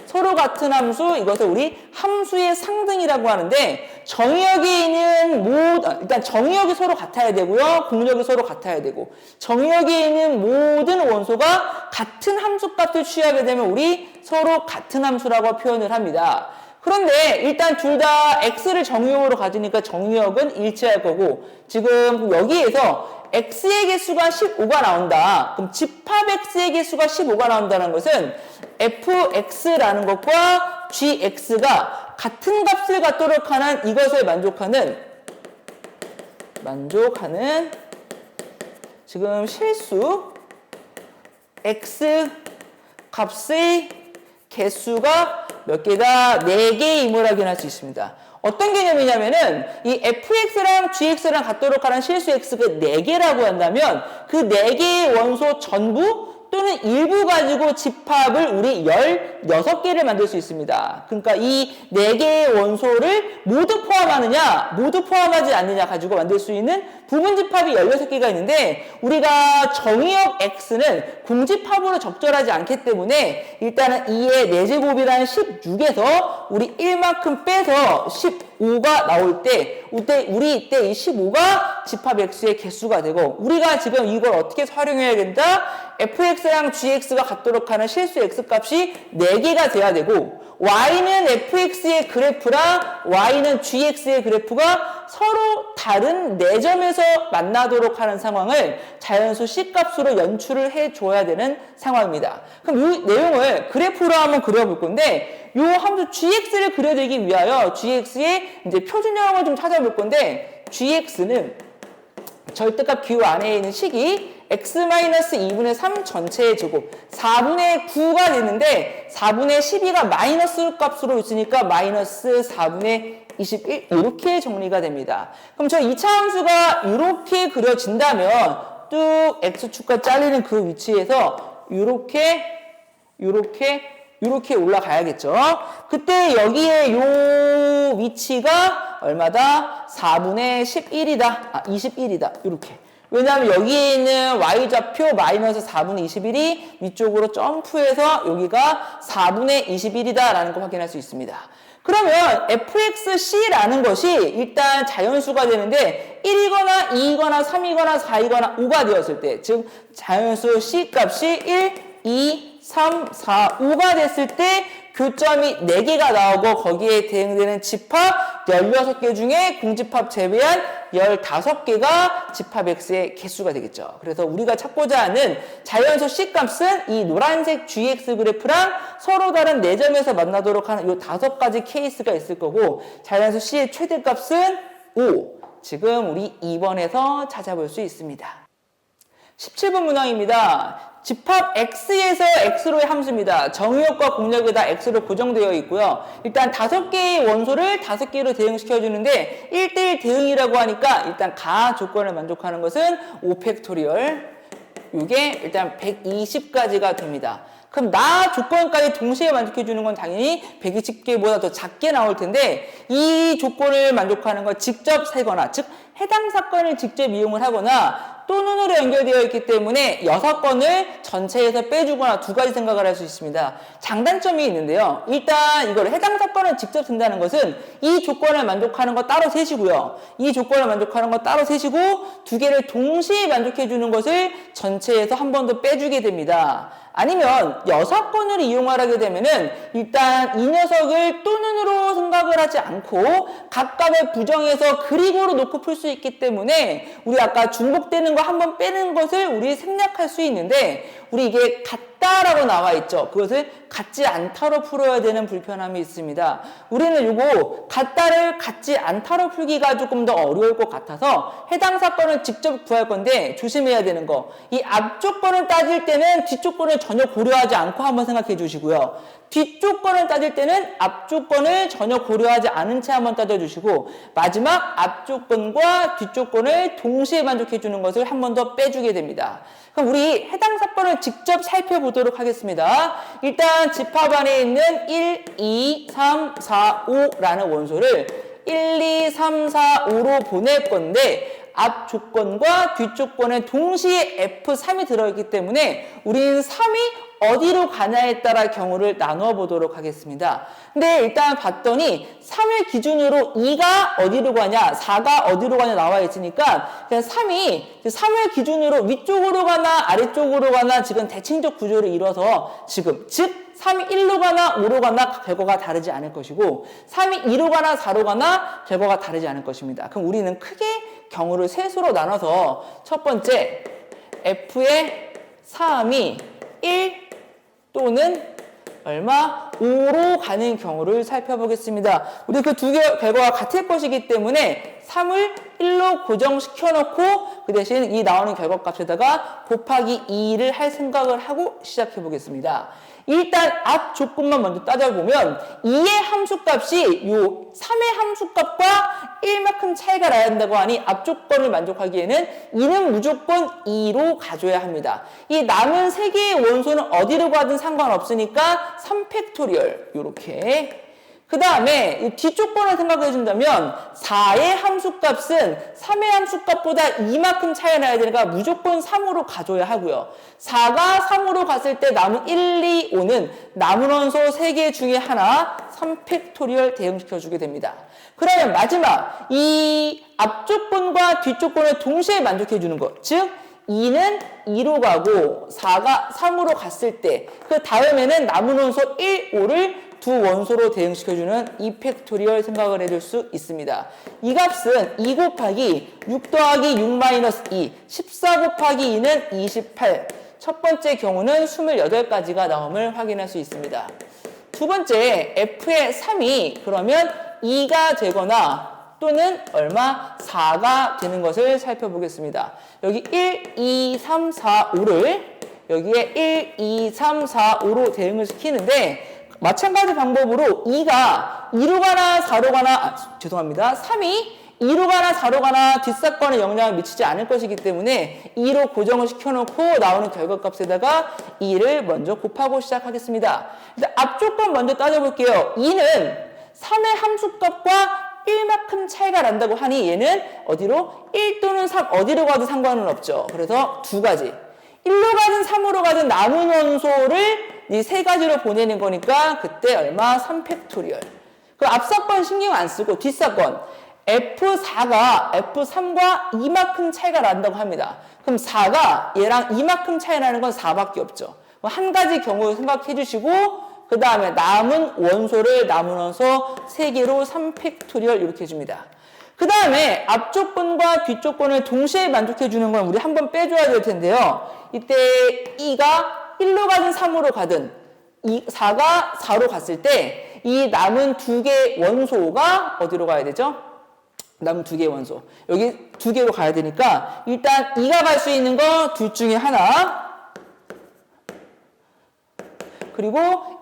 서로 같은 함수, 이것을 우리 함수의 상등이라고 하는데, 정의역에 있는 일단 정의역이 서로 같아야 되고요, 공역이 서로 같아야 되고, 정의역에 있는 모든 원소가 같은 함수값을 취하게 되면 우리 서로 같은 함수라고 표현을 합니다. 그런데 일단 둘 다 x를 정의역으로 가지니까 정의역은 일치할 거고, 지금 여기에서 x의 개수가 15가 나온다. 그럼 집합 x의 개수가 15가 나온다는 것은 fx라는 것과 gx가 같은 값을 갖도록 하는, 이것을 만족하는 지금 실수 x 값의 개수가 몇 개다? 4개임을 확인할 수 있습니다. 어떤 개념이냐면은 이 fx랑 gx랑 같도록 하는 실수 x가 4개라고 한다면 그 4개의 원소 전부 또는 일부 가지고 집합을 우리 16개를 만들 수 있습니다. 그러니까 이 4개의 원소를 모두 포함하느냐, 모두 포함하지 않느냐 가지고 만들 수 있는 부분 집합이 16개가 있는데, 우리가 정의역 x는 공집합으로 적절하지 않기 때문에 일단은 2의 4제곱이라는 16에서 우리 1만큼 빼서 15가 나올 때, 우리 이때 이 15가 집합 x의 개수가 되고, 우리가 지금 이걸 어떻게 활용해야 된다? fx랑 gx가 같도록 하는 실수 x값이 4개가 돼야 되고, y는 fx의 그래프랑 y는 gx의 그래프가 서로 다른 4점에서 만나도록 하는 상황을 자연수 c값으로 연출을 해줘야 되는 상황입니다. 그럼 이 내용을 그래프로 한번 그려볼 건데, 이 함수 gx를 그려드리기 위하여 gx의 이제 표준형을 좀 찾아볼 건데, gx는 절대값 q 안에 있는 식이 x-2분의 3 전체의 제곱 4분의 9가 되는데, 4분의 12가 마이너스 값으로 있으니까 마이너스 4분의 21 이렇게 정리가 됩니다. 그럼 저 2차 함수가 이렇게 그려진다면 뚝 x축과 잘리는 그 위치에서 이렇게 올라가야겠죠. 그때 여기에 요 위치가 얼마다? 4분의 11이다. 21이다. 이렇게. 왜냐하면 여기에 있는 y좌표 마이너스 4분의 21이 위쪽으로 점프해서 여기가 4분의 21이다 라는 걸 확인할 수 있습니다. 그러면 fxc라는 것이 일단 자연수가 되는데 1이거나 2이거나 3이거나 4이거나 5가 되었을 때, 즉 자연수 c 값이 1, 2, 3, 4, 5가 됐을 때 교점이 4개가 나오고, 거기에 대응되는 집합 16개 중에 공집합 제외한 15개가 집합 x의 개수가 되겠죠. 그래서 우리가 찾고자 하는 자연수 c값은 이 노란색 gx 그래프랑 서로 다른 4점에서 만나도록 하는 이 5가지 케이스가 있을 거고, 자연수 c의 최대값은 5. 지금 우리 2번에서 찾아볼 수 있습니다. 17번 문항입니다. 집합 x에서 x로의 함수입니다. 정의역과 공역이 다 x로 고정되어 있고요. 일단 5개의 원소를 5개로 대응시켜주는데 1대1 대응이라고 하니까 일단 가 조건을 만족하는 것은 5팩토리얼, 이게 일단 120까지가 됩니다. 그럼 나 조건까지 동시에 만족해주는 건 당연히 120개보다 더 작게 나올 텐데, 이 조건을 만족하는 건 직접 세거나, 즉 해당 사건을 직접 이용을 하거나 또는으로 연결되어 있기 때문에 6건을 전체에서 빼주거나 두 가지 생각을 할 수 있습니다. 장단점이 있는데요. 일단 이걸 해당 사건을 직접 쓴다는 것은 이 조건을 만족하는 거 따로 세시고요. 이 조건을 만족하는 거 따로 세시고 두 개를 동시에 만족해 주는 것을 전체에서 한 번 더 빼주게 됩니다. 아니면 6건을 이용하게 되면은 일단 이 녀석을 또는으로 생각을 하지 않고 각각의 부정해서 그리고로 놓고 풀 수 있기 때문에 우리 아까 중복되는 거 한 번 빼는 것을 우리 생략할 수 있는데 우리 이게 같다라고 나와 있죠. 그것을 같지 않다로 풀어야 되는 불편함이 있습니다. 우리는 이거 같다를 같지 않다로 풀기가 조금 더 어려울 것 같아서 해당 사건을 직접 구할 건데 조심해야 되는 거. 이 앞쪽 건을 따질 때는 뒤쪽 건을 전혀 고려하지 않고 한번 생각해 주시고요. 뒤쪽 건을 따질 때는 앞쪽 건을 전혀 고려하지 않은 채 한번 따져주시고 마지막 앞쪽 건과 뒤쪽 건을 동시에 만족해 주는 것을 한 번 더 빼주게 됩니다. 그럼 우리 해당 사건을 직접 살펴보도록 하겠습니다. 일단 집합 안에 있는 1, 2, 3, 4, 5라는 원소를 1, 2, 3, 4, 5로 보낼 건데 앞 조건과 뒤 조건에 동시에 F3이 들어있기 때문에 우리는 3이 어디로 가냐에 따라 경우를 나누어 보도록 하겠습니다. 근데 일단 봤더니 3을 기준으로 2가 어디로 가냐, 4가 어디로 가냐 나와 있으니까 그냥 3을 기준으로 위쪽으로 가나 아래쪽으로 가나 지금 대칭적 구조를 이뤄서 지금 즉 3이 1로 가나 5로 가나 결과가 다르지 않을 것이고 3이 2로 가나 4로 가나 결과가 다르지 않을 것입니다. 그럼 우리는 크게 경우를 셋으로 나눠서 첫 번째 F의 3이 1 또는 얼마? 5로 가는 경우를 살펴보겠습니다. 우리 그 두 개 결과가 같을 것이기 때문에 3을 1로 고정시켜 놓고 그 대신 이 나오는 결과값에다가 곱하기 2를 할 생각을 하고 시작해 보겠습니다. 일단 앞 조건만 먼저 따져보면 2의 함수값이 요 3의 함수값과 1만큼 차이가 나야 한다고 하니 앞 조건을 만족하기에는 2는 무조건 2로 가져야 합니다. 이 남은 3개의 원소는 어디로 가든 상관없으니까 3팩토리얼 요렇게 그 다음에 뒤조건을 생각해 준다면 4의 함수값은 3의 함수값보다 이만큼 차이가 나야 되니까 무조건 3으로 가져야 하고요. 4가 3으로 갔을 때 남은 1, 2, 5는 남은 원소 3개 중에 하나 3팩토리얼 대응시켜 주게 됩니다. 그러면 마지막 이 앞조건과 뒤조건을 동시에 만족해 주는 것, 즉 2는 2로 가고 4가 3으로 갔을 때 그 다음에는 남은 원소 1, 5를 두 원소로 대응시켜주는 2팩토리얼 생각을 해줄 수 있습니다. 이 값은 2 곱하기 6 더하기 6 마이너스 2, 14 곱하기 2는 28. 첫 번째 경우는 28가지가 나옴을 확인할 수 있습니다. 두 번째 F의 3이 그러면 2가 되거나 또는 얼마? 4가 되는 것을 살펴보겠습니다. 여기 1, 2, 3, 4, 5를 여기에 1, 2, 3, 4, 5로 대응을 시키는데 마찬가지 방법으로 2가 2로 가나 4로 가나 죄송합니다. 3이 2로 가나 4로 가나 뒷사건에 영향을 미치지 않을 것이기 때문에 2로 고정을 시켜놓고 나오는 결과값에다가 2를 먼저 곱하고 시작하겠습니다. 일단 앞조건 먼저 따져볼게요. 2는 3의 함수값과 1만큼 차이가 난다고 하니 얘는 어디로? 1 또는 3 어디로 가도 상관은 없죠. 그래서 두 가지 1로 가든 3으로 가든 남은 원소를 이 세 가지로 보내는 거니까 그때 얼마? 3팩토리얼. 그 앞사건 신경 안 쓰고 뒷사건 F4가 F3과 이만큼 차이가 난다고 합니다. 그럼 4가 얘랑 이만큼 차이 나는 건 4밖에 없죠. 한 가지 경우 생각해 주시고 그 다음에 남은 원소를 남은 원소 3개로 3팩토리얼 이렇게 해줍니다. 그 다음에 앞조건과 뒤조건을 동시에 만족해 주는 건 우리 한번 빼줘야 될 텐데요. 이때 2가 1로 가든 3으로 가든 4가 4로 갔을 때 이 남은 두 개 원소가 어디로 가야 되죠? 남은 두 개 원소. 여기 두 개로 가야 되니까 일단 2가 갈 수 있는 거 둘 중에 하나 그리고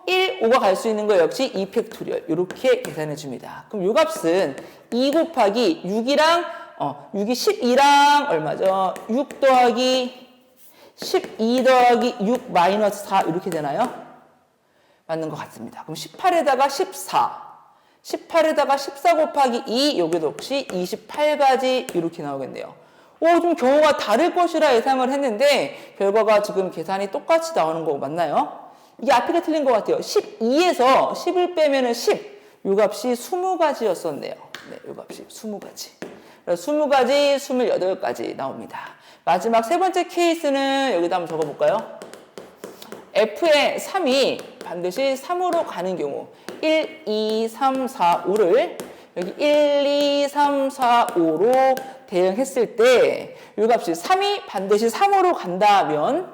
1, 5가 갈 수 있는 거 역시 2팩토리얼 이렇게 계산해 줍니다. 그럼 요 값은 2 곱하기 6이랑 6이 12랑 얼마죠? 6 더하기 12 더하기 6 마이너스 4 이렇게 되나요? 맞는 것 같습니다. 그럼 18에다가 14 18에다가 14 곱하기 2 여기도 역시 28가지 이렇게 나오겠네요. 좀 경우가 다를 것이라 예상을 했는데 결과가 지금 계산이 똑같이 나오는 거 맞나요? 이게 앞에가 틀린 것 같아요. 12에서 10을 빼면은 10. 요 값이 20가지였었네요. 네, 요 값이 20가지. 그래서 20가지, 28가지 나옵니다. 마지막 세 번째 케이스는 여기다 한번 적어볼까요? F의 3이 반드시 3으로 가는 경우 1, 2, 3, 4, 5를 여기 1, 2, 3, 4, 5로 대응했을 때 이 값이 3이 반드시 3으로 간다면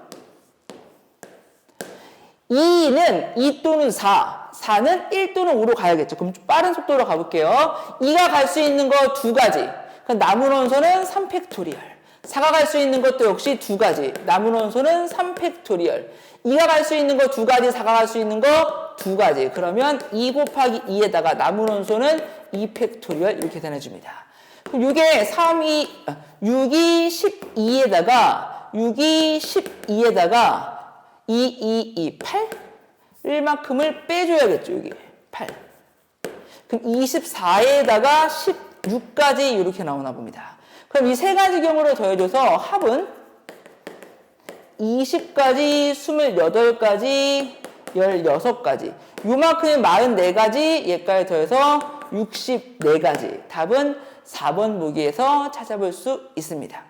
2는 2 또는 4, 4는 1 또는 5로 가야겠죠. 그럼 좀 빠른 속도로 가볼게요. 2가 갈 수 있는 거 두 가지. 그럼 남은 원소는 3팩토리얼. 4가 갈 수 있는 것도 역시 두 가지. 남은 원소는 3팩토리얼. 2가 갈 수 있는 거 두 가지, 4가 갈 수 있는 거 두 가지. 그러면 2 곱하기 2에다가 남은 원소는 2팩토리얼 이렇게 계산해줍니다. 그럼 이게 6이 12에다가 6이 12에다가 2, 8? 1만큼을 빼줘야겠죠, 여기. 8. 그럼 24에다가 16까지 이렇게 나오나 봅니다. 그럼 이 세 가지 경우를 더해줘서 합은 20가지, 28가지, 16가지. 요만큼의 44가지 얘까지 더해서 64가지. 답은 4번 보기에서 찾아볼 수 있습니다.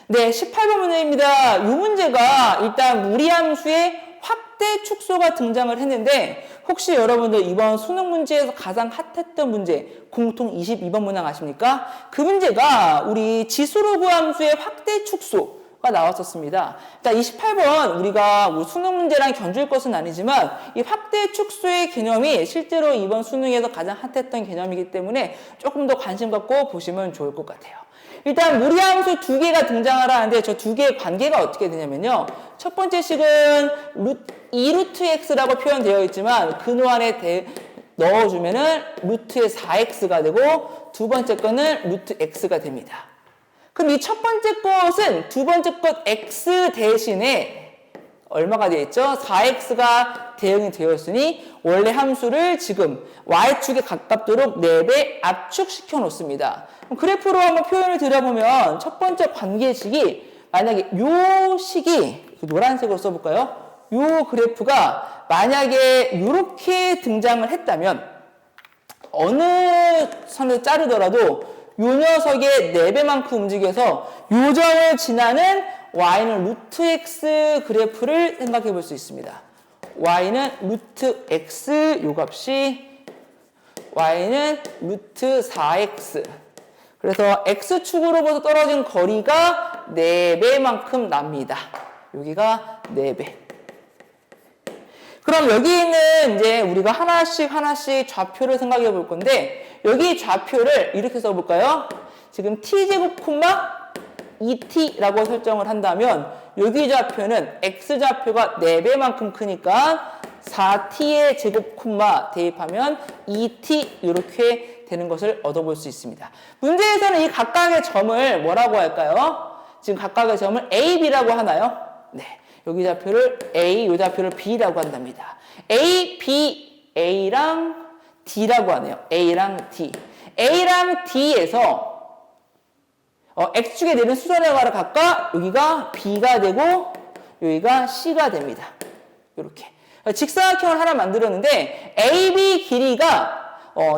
네, 18번 문제입니다. 이 문제가 일단 무리함수의 확대 축소가 등장을 했는데 혹시 여러분들 이번 수능 문제에서 가장 핫했던 문제 공통 22번 문항 아십니까? 그 문제가 우리 지수로그 함수의 확대 축소가 나왔었습니다. 자, 28번 우리가 수능 문제랑 견줄 것은 아니지만 이 확대 축소의 개념이 실제로 이번 수능에서 가장 핫했던 개념이기 때문에 조금 더 관심 갖고 보시면 좋을 것 같아요. 일단 무리함수 두 개가 등장을 하는데 저 두 개의 관계가 어떻게 되냐면요. 첫 번째 식은 2루트 x라고 표현되어 있지만 근호 안에 넣어주면은 루트의 4x가 되고 두 번째 거는 루트 x가 됩니다. 그럼 이 첫 번째 것은 두 번째 것 x 대신에 얼마가 되어 있죠? 4x가 대응이 되어 있으니 원래 함수를 지금 y축에 가깝도록 4배 압축시켜 놓습니다. 그럼 그래프로 한번 표현을 드려보면 첫 번째 관계식이 만약에 요 식이 노란색으로 써볼까요? 요 그래프가 만약에 이렇게 등장을 했다면 어느 선을 자르더라도 요 녀석의 4배만큼 움직여서 요 점을 지나는 y는 루트 x 그래프를 생각해 볼 수 있습니다. y는 루트 x 요 값이 y는 루트 4x 그래서 x축으로부터 떨어진 거리가 4배만큼 납니다. 여기가 4배. 그럼 여기 있는 이제 우리가 하나씩 좌표를 생각해 볼 건데 여기 좌표를 이렇게 써볼까요? 지금 t제곱 콤마 2t라고 설정을 한다면 여기 좌표는 x좌표가 4배만큼 크니까 4t의 제곱 콤마 대입하면 2t 이렇게 되는 것을 얻어볼 수 있습니다. 문제에서는 이 각각의 점을 뭐라고 할까요? 지금 각각의 점을 a, b라고 하나요? 네, 여기 좌표를 a, 이 좌표를 b라고 한답니다. a, b, a랑 d라고 하네요. a랑 d. a랑 d에서 x축에 내린 수선의 괄호 각각 여기가 b가 되고 여기가 c가 됩니다. 이렇게 직사각형을 하나 만들었는데 AB 길이가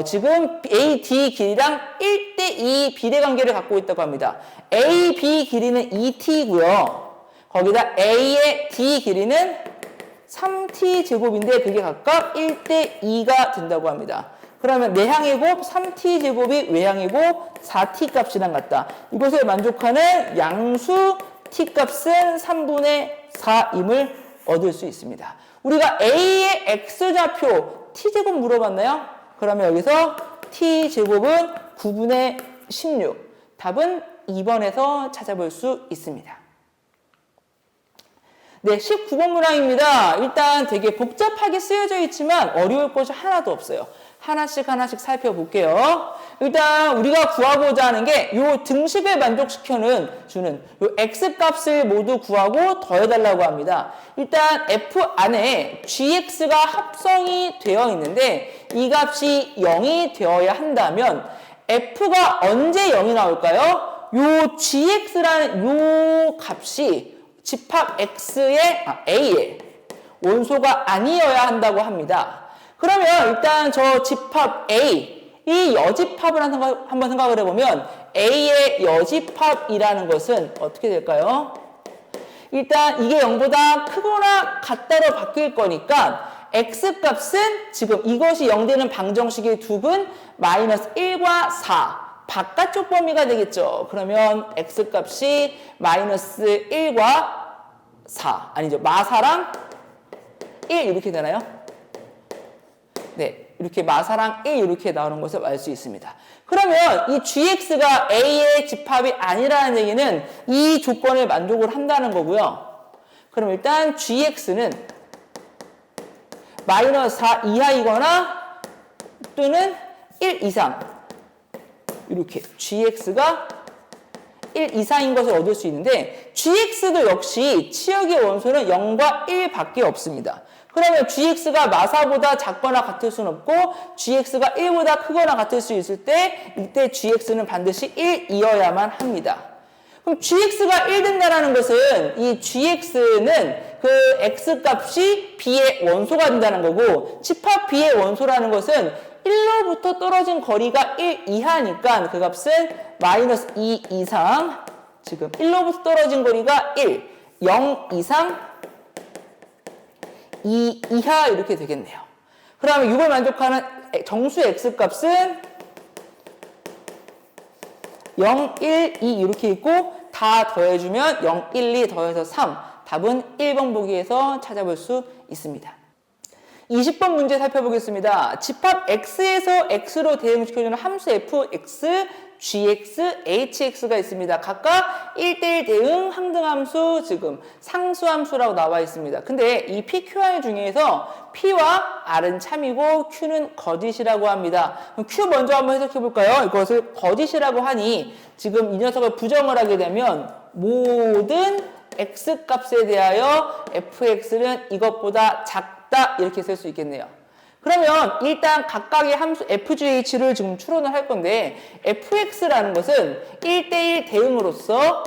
지금 AD 길이랑 1대2 비례관계를 갖고 있다고 합니다. AB 길이는 2t고요. 거기다 A의 D 길이는 3t 제곱인데 그게 각각 1대2가 된다고 합니다. 그러면 내향의 곱 3t 제곱이 외향의 곱 4t 값이랑 같다. 이것을 만족하는 양수 t 값은 3분의 4임을 얻을 수 있습니다. 우리가 A의 x좌표 t제곱 물어봤나요? 그러면 여기서 t제곱은 9분의 16. 답은 2번에서 찾아볼 수 있습니다. 네, 19번 문항입니다. 일단 되게 복잡하게 쓰여져 있지만 어려울 것이 하나도 없어요. 하나씩 살펴볼게요. 일단 우리가 구하고자 하는 게 요 등식을 주는 요 x값을 모두 구하고 더해달라고 합니다. 일단 f 안에 gx가 합성이 되어 있는데 이 값이 0이 되어야 한다면 f가 언제 0이 나올까요? 요 gx라는 요 값이 집합 A의 원소가 아니어야 한다고 합니다. 그러면 일단 저 집합 A, 이 여집합을 한번 생각을 해보면 A의 여집합이라는 것은 어떻게 될까요? 일단 이게 0보다 크거나 같다로 바뀔 거니까 X값은 지금 이것이 0 되는 방정식의 두근 마이너스 1과 4 바깥쪽 범위가 되겠죠. 그러면 X값이 마이너스 1과 4 아니죠. 마사랑 1 이렇게 되나요? 네, 이렇게 마사랑 1 이렇게 나오는 것을 알 수 있습니다. 그러면 이 gx가 a의 집합이 아니라는 얘기는 이 조건을 만족을 한다는 거고요. 그럼 일단 gx는 마이너스 4 이하이거나 또는 1 이상 이렇게 gx가 1 이상인 것을 얻을 수 있는데 gx도 역시 치역의 원소는 0과 1밖에 없습니다. 그러면 gx가 마사보다 작거나 같을 수는 없고 gx가 1보다 크거나 같을 수 있을 때 이때 gx는 반드시 1이어야만 합니다. 그럼 gx가 1 된다는 것은 이 gx는 그 x값이 b의 원소가 된다는 거고 집합 b의 원소라는 것은 1로부터 떨어진 거리가 1 이하니까 그 값은 마이너스 2 이상 지금 1로부터 떨어진 거리가 1, 0 이상 2 이하 이렇게 되겠네요. 그러면 이걸 만족하는 정수 x값은 0, 1, 2 이렇게 있고 다 더해주면 0, 1, 2 더해서 3 답은 1번 보기에서 찾아볼 수 있습니다. 20번 문제 살펴보겠습니다. 집합 x에서 x로 대응시켜주는 함수 fx, gx, hx가 있습니다. 각각 1대1 대응 항등함수, 지금 상수함수라고 나와 있습니다. 근데 이 PQR 중에서 P와 R은 참이고 Q는 거짓이라고 합니다. 그럼 Q 먼저 한번 해석해 볼까요? 이것을 거짓이라고 하니 지금 이 녀석을 부정을 하게 되면 모든 X값에 대하여 fx는 이것보다 작다 이렇게 쓸 수 있겠네요. 그러면 일단 각각의 함수 fgh를 지금 추론을 할 건데 fx라는 것은 1대1 대응으로서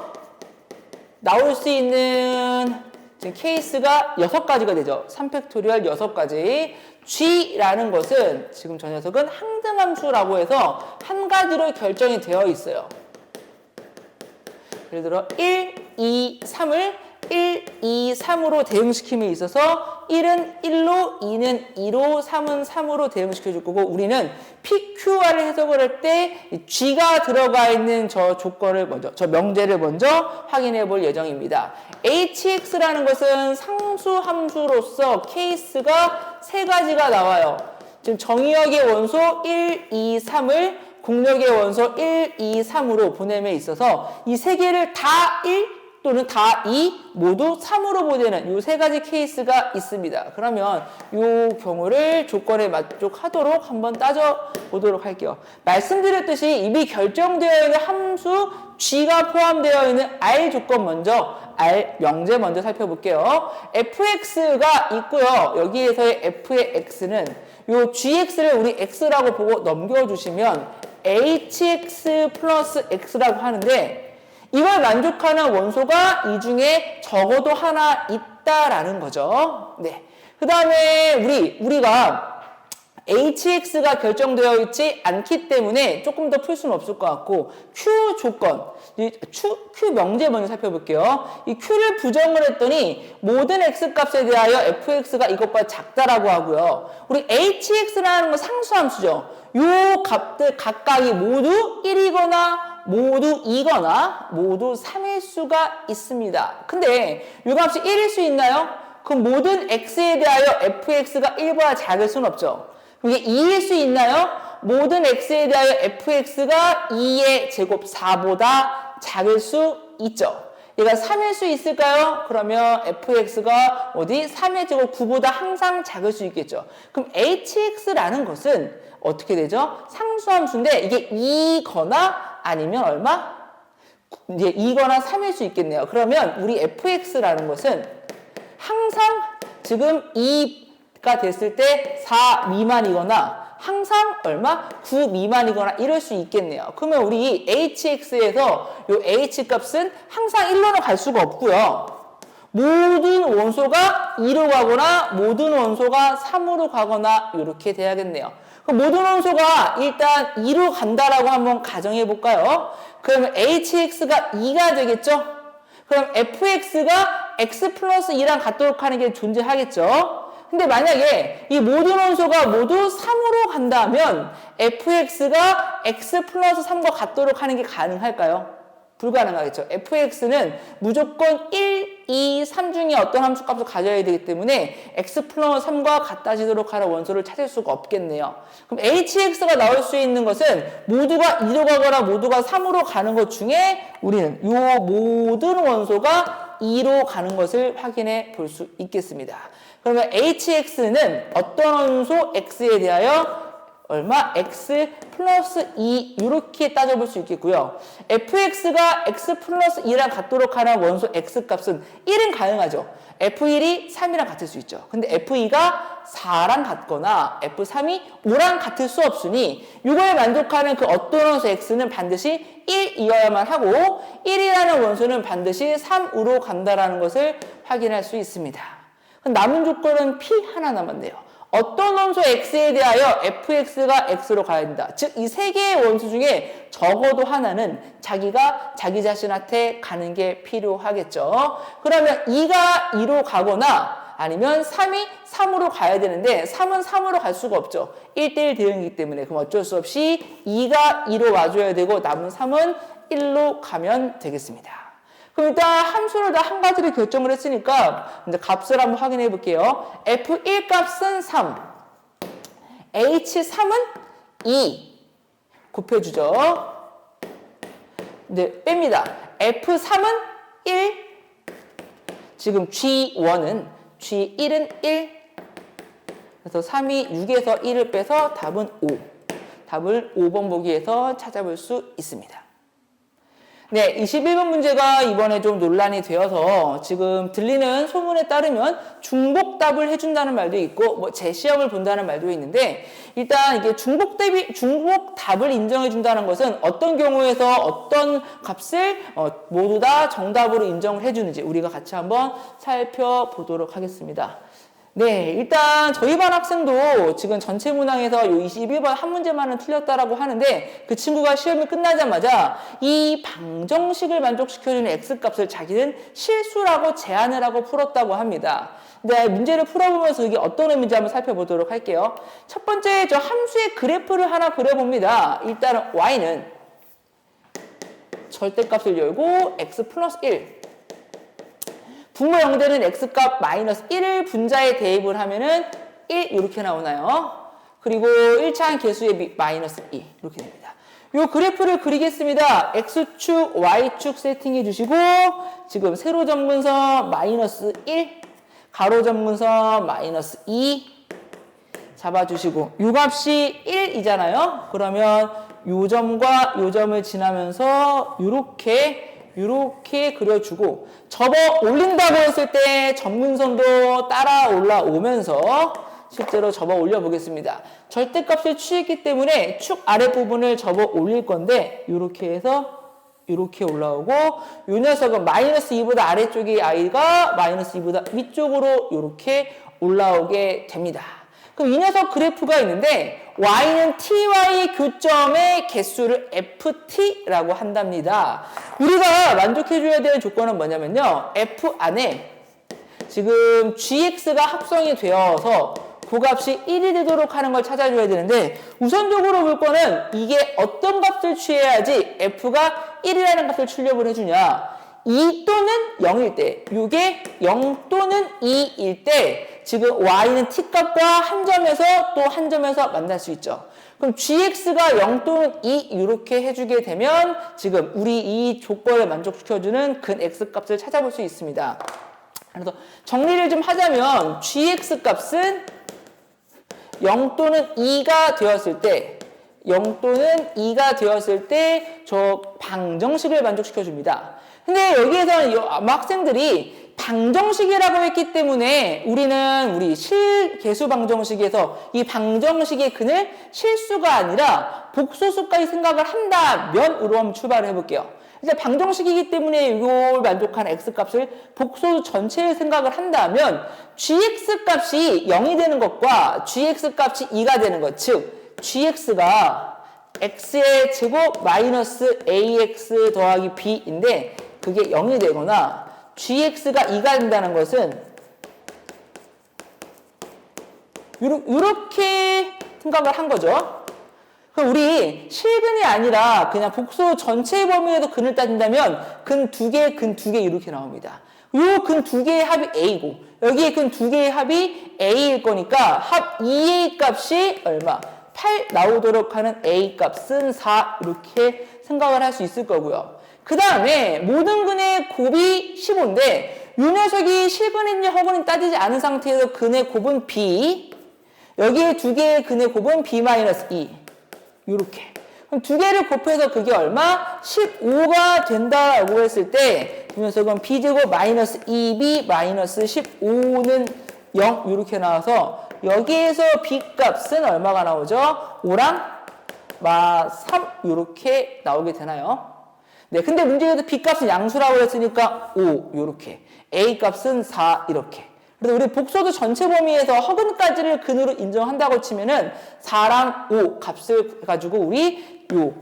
나올 수 있는 지금 케이스가 6가지가 되죠. 3팩토리얼 6가지. g라는 것은 지금 저 녀석은 항등함수라고 해서 한 가지로 결정이 되어 있어요. 예를 들어 1, 2, 3을 1, 2, 3으로 대응시킴에 있어서 1은 1로, 2는 2로, 3은 3으로 대응시켜줄 거고 우리는 PQR을 해석을 할 때 G가 들어가 있는 저 조건을 먼저, 저 명제를 먼저 확인해 볼 예정입니다. HX라는 것은 상수함수로서 케이스가 3가지가 나와요. 지금 정의역의 원소 1, 2, 3을 공역의 원소 1, 2, 3으로 보냄에 있어서 이 3개를 다 1 또는 다 2 모두 3으로 보내는 이 3가지 케이스가 있습니다. 그러면 이 경우를 조건에 만족하도록 한번 따져보도록 할게요. 말씀드렸듯이 이미 결정되어 있는 함수 G가 포함되어 있는 R 조건 먼저 R 명제 먼저 살펴볼게요. fx가 있고요. 여기에서의 f의 x는 이 gx를 우리 x라고 보고 넘겨주시면 hx 플러스 x라고 하는데 이걸 만족하는 원소가 이 중에 적어도 하나 있다라는 거죠. 네. 그 다음에 우리가 hx가 결정되어 있지 않기 때문에 조금 더 풀 수는 없을 것 같고 q 조건, q 명제 먼저 살펴볼게요. 이 q를 부정을 했더니 모든 x값에 대하여 fx가 이것보다 작다라고 하고요. 우리 hx라는 건 상수함수죠. 요 값들 각각이 모두 1이거나 모두 2거나 모두 3일 수가 있습니다. 근데 이 값이 1일 수 있나요? 그럼 모든 x에 대하여 fx가 1보다 작을 수는 없죠. 이게 2일 수 있나요? 모든 x에 대하여 fx가 2의 제곱 4보다 작을 수 있죠. 얘가 3일 수 있을까요? 그러면 fx가 어디? 3의 제곱 9보다 항상 작을 수 있겠죠. 그럼 hx라는 것은 어떻게 되죠? 상수함수인데 이게 2거나 아니면 얼마? 이제 2거나 3일 수 있겠네요. 그러면 우리 fx라는 것은 항상 지금 2가 됐을 때 4 미만이거나 항상 얼마? 9 미만이거나 이럴 수 있겠네요. 그러면 우리 hx에서 요 h 값은 항상 1로는 갈 수가 없고요. 모든 원소가 2로 가거나 모든 원소가 3으로 가거나 이렇게 돼야겠네요. 그럼 모든 원소가 일단 2로 간다라고 한번 가정해 볼까요? 그러면 hx가 2가 되겠죠? 그럼 fx가 x 플러스 2랑 같도록 하는 게 존재하겠죠? 근데 만약에 이 모든 원소가 모두 3으로 간다면 fx가 x 플러스 3과 같도록 하는 게 가능할까요? 불가능하겠죠. fx는 무조건 1, 2, 3 중에 어떤 함수값을 가져야 되기 때문에 x 플러스 3과 같아지도록 하는 원소를 찾을 수가 없겠네요. 그럼 hx가 나올 수 있는 것은 모두가 2로 가거나 모두가 3으로 가는 것 중에 우리는 이 모든 원소가 2로 가는 것을 확인해 볼 수 있겠습니다. 그러면 hx는 어떤 원소 x에 대하여 얼마? x 플러스 2 이렇게 따져볼 수 있겠고요. fx가 x 플러스 2랑 같도록 하는 원소 x값은 1은 가능하죠. f1이 3이랑 같을 수 있죠. 근데 f2가 4랑 같거나 f3이 5랑 같을 수 없으니 이거에 만족하는 그 어떤 원소 x는 반드시 1이어야만 하고 1이라는 원소는 반드시 3으로 간다라는 것을 확인할 수 있습니다. 남은 조건은 p 하나 남았네요. 어떤 원소 x에 대하여 fx가 x로 가야 된다. 즉, 이 세 개의 원소 중에 적어도 하나는 자기가 자기 자신한테 가는 게 필요하겠죠. 그러면 2가 2로 가거나 아니면 3이 3으로 가야 되는데 3은 3으로 갈 수가 없죠. 1대1 대응이기 때문에. 그럼 어쩔 수 없이 2가 2로 와줘야 되고 남은 3은 1로 가면 되겠습니다. 그럼 일단 함수를 다 한 가지를 결정을 했으니까 이제 값을 한번 확인해 볼게요. f1 값은 3, h3은 2 곱해주죠. 이제 뺍니다. f3은 1, 지금 g1은 1. 그래서 3이 6에서 1을 빼서 답은 5. 답을 5번 보기에서 찾아볼 수 있습니다. 네, 21번 문제가 이번에 좀 논란이 되어서 지금 들리는 소문에 따르면 중복답을 해준다는 말도 있고 뭐 재시험을 본다는 말도 있는데 일단 이게 중복답을 인정해준다는 것은 어떤 경우에서 어떤 값을 모두 다 정답으로 인정을 해주는지 우리가 같이 한번 살펴보도록 하겠습니다. 네, 일단 저희 반 학생도 지금 전체 문항에서 요 21번 한 문제만은 틀렸다라고 하는데 그 친구가 시험이 끝나자마자 이 방정식을 만족시켜주는 x값을 자기는 실수라고 제안을 하고 풀었다고 합니다. 네, 문제를 풀어보면서 이게 어떤 의미인지 한번 살펴보도록 할게요. 첫 번째, 저 함수의 그래프를 하나 그려봅니다. 일단은 y는 절대값을 열고 x 플러스 1 분모 0되는 x값 마이너스 1을 분자에 대입을 하면은 1 이렇게 나오나요? 그리고 1차항 개수의 마이너스 2 이렇게 됩니다. 이 그래프를 그리겠습니다. x축, y축 세팅해 주시고 지금 세로 접근선 마이너스 1, 가로 접근선 마이너스 2 잡아주시고 이 값이 1이잖아요. 그러면 요 점과 요 점을 지나면서 이렇게 그려주고 접어 올린다고 했을 때 접근선도 따라 올라오면서 실제로 접어 올려 보겠습니다. 절대값을 취했기 때문에 축 아랫부분을 접어 올릴 건데 이렇게 해서 이렇게 올라오고 이 녀석은 마이너스 2보다 아래쪽의 i가 마이너스 2보다 위쪽으로 이렇게 올라오게 됩니다. 그럼 이 녀석 그래프가 있는데 y는 ty 교점의 개수를 ft라고 한답니다. 우리가 만족해줘야 되는 조건은 뭐냐면요. f 안에 지금 gx가 합성이 되어서 그 값이 1이 되도록 하는 걸 찾아줘야 되는데 우선적으로 볼 거는 이게 어떤 값을 취해야지 f가 1이라는 값을 출력을 해주냐. 2 또는 0일 때, 이게 0 또는 2일 때 지금 y는 t값과 한 점에서 또 한 점에서 만날 수 있죠. 그럼 gx가 0 또는 2 이렇게 해주게 되면 지금 우리 이 조건을 만족시켜주는 근 x값을 찾아볼 수 있습니다. 그래서 정리를 좀 하자면 gx값은 0 또는 2가 되었을 때 0 또는 2가 되었을 때 저 방정식을 만족시켜 줍니다. 근데 여기에서는 아마 학생들이 방정식이라고 했기 때문에 우리 실계수 방정식에서 이 방정식의 근을 실수가 아니라 복소수까지 생각을 한다면으로 한번 출발을 해볼게요. 이제 방정식이기 때문에 이걸 만족한 x값을 복소수 전체에 생각을 한다면 gx 값이 0이 되는 것과 gx 값이 2가 되는 것, 즉 gx가 x의 제곱 마이너스 ax 더하기 b인데 그게 0이 되거나 gx가 2가 된다는 것은 이렇게 생각을 한 거죠. 그럼 우리 실근이 아니라 그냥 복소 전체 범위에서 근을 따진다면 근 2개, 근 2개 이렇게 나옵니다. 요 근 2개의 합이 a고 여기에 근 2개의 합이 a일 거니까 합 2a 값이 얼마? 8 나오도록 하는 a 값은 4 이렇게 생각을 할 수 있을 거고요. 그 다음에 모든 근의 곱이 15인데 이 녀석이 실근인지 허근인지 따지지 않은 상태에서 근의 곱은 b, 여기에 두 개의 근의 곱은 b-2 이렇게. 그럼 두 개를 곱해서 그게 얼마? 15가 된다라고 했을 때 이 녀석은 b제곱 마이너스 2b 마이너스 15는 0 이렇게 나와서 여기에서 b 값은 얼마가 나오죠? 5랑 3 이렇게 나오게 되나요? 네, 근데 문제에서 b 값은 양수라고 했으니까 5 이렇게, a 값은 4 이렇게. 그래서 우리 복소수 전체 범위에서 허근까지를 근으로 인정한다고 치면은 4랑 5 값을 가지고 우리 요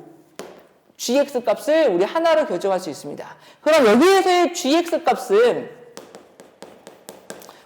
gx 값을 우리 하나로 결정할 수 있습니다. 그럼 여기에서의 gx 값은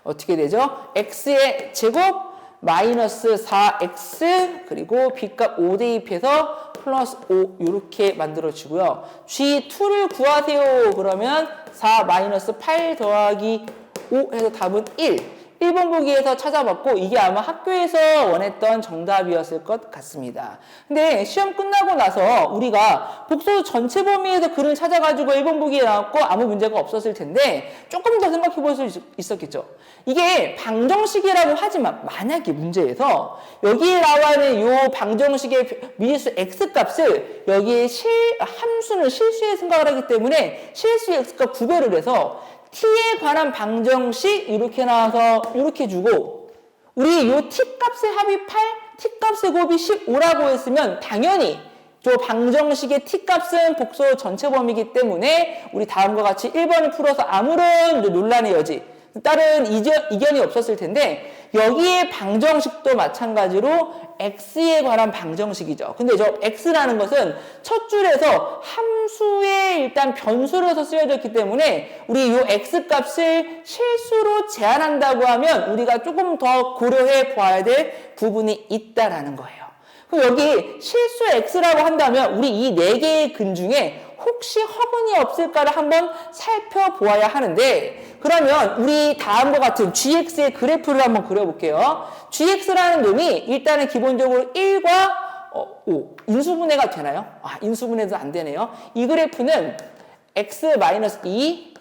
어떻게 되죠? x의 제곱 마이너스 4x 그리고 b값 5 대입해서 플러스 5 이렇게 만들어지고요. g2를 구하세요. 그러면 4 마이너스 8 더하기 5 해서 답은 1. 1번 보기에서 찾아봤고 이게 아마 학교에서 원했던 정답이었을 것 같습니다. 근데 시험 끝나고 나서 우리가 복소수 전체 범위에서 글을 찾아가지고 1번 보기에 나왔고 아무 문제가 없었을 텐데 조금 더 생각해 볼 수 있었겠죠. 이게 방정식이라고 하지만 만약에 문제에서 여기에 나와 있는 이 방정식의 미지수 x값을 여기에 함수는 실수에 생각을 하기 때문에 실수 x값 구별을 해서 t에 관한 방정식 이렇게 나와서 이렇게 주고 우리 요 t값의 합이 8, t값의 곱이 15라고 했으면 당연히 저 방정식의 t값은 복소 전체 범위이기 때문에 우리 다음과 같이 1번을 풀어서 아무런 논란의 여지 다른 이견이 없었을 텐데 여기에 방정식도 마찬가지로 x에 관한 방정식이죠. 근데 저 x라는 것은 첫 줄에서 함수에 일단 변수로서 쓰여졌기 때문에 우리 이 x값을 실수로 제한한다고 하면 우리가 조금 더 고려해 봐야 될 부분이 있다라는 거예요. 그럼 여기 실수 x라고 한다면 우리 이 네 개의 근 중에 혹시 허근이 없을까를 한번 살펴보아야 하는데 그러면 우리 다음과 같은 gx의 그래프를 한번 그려볼게요. gx라는 놈이 일단은 기본적으로 1과 5 인수분해가 되나요? 인수분해도 안 되네요. 이 그래프는 x-2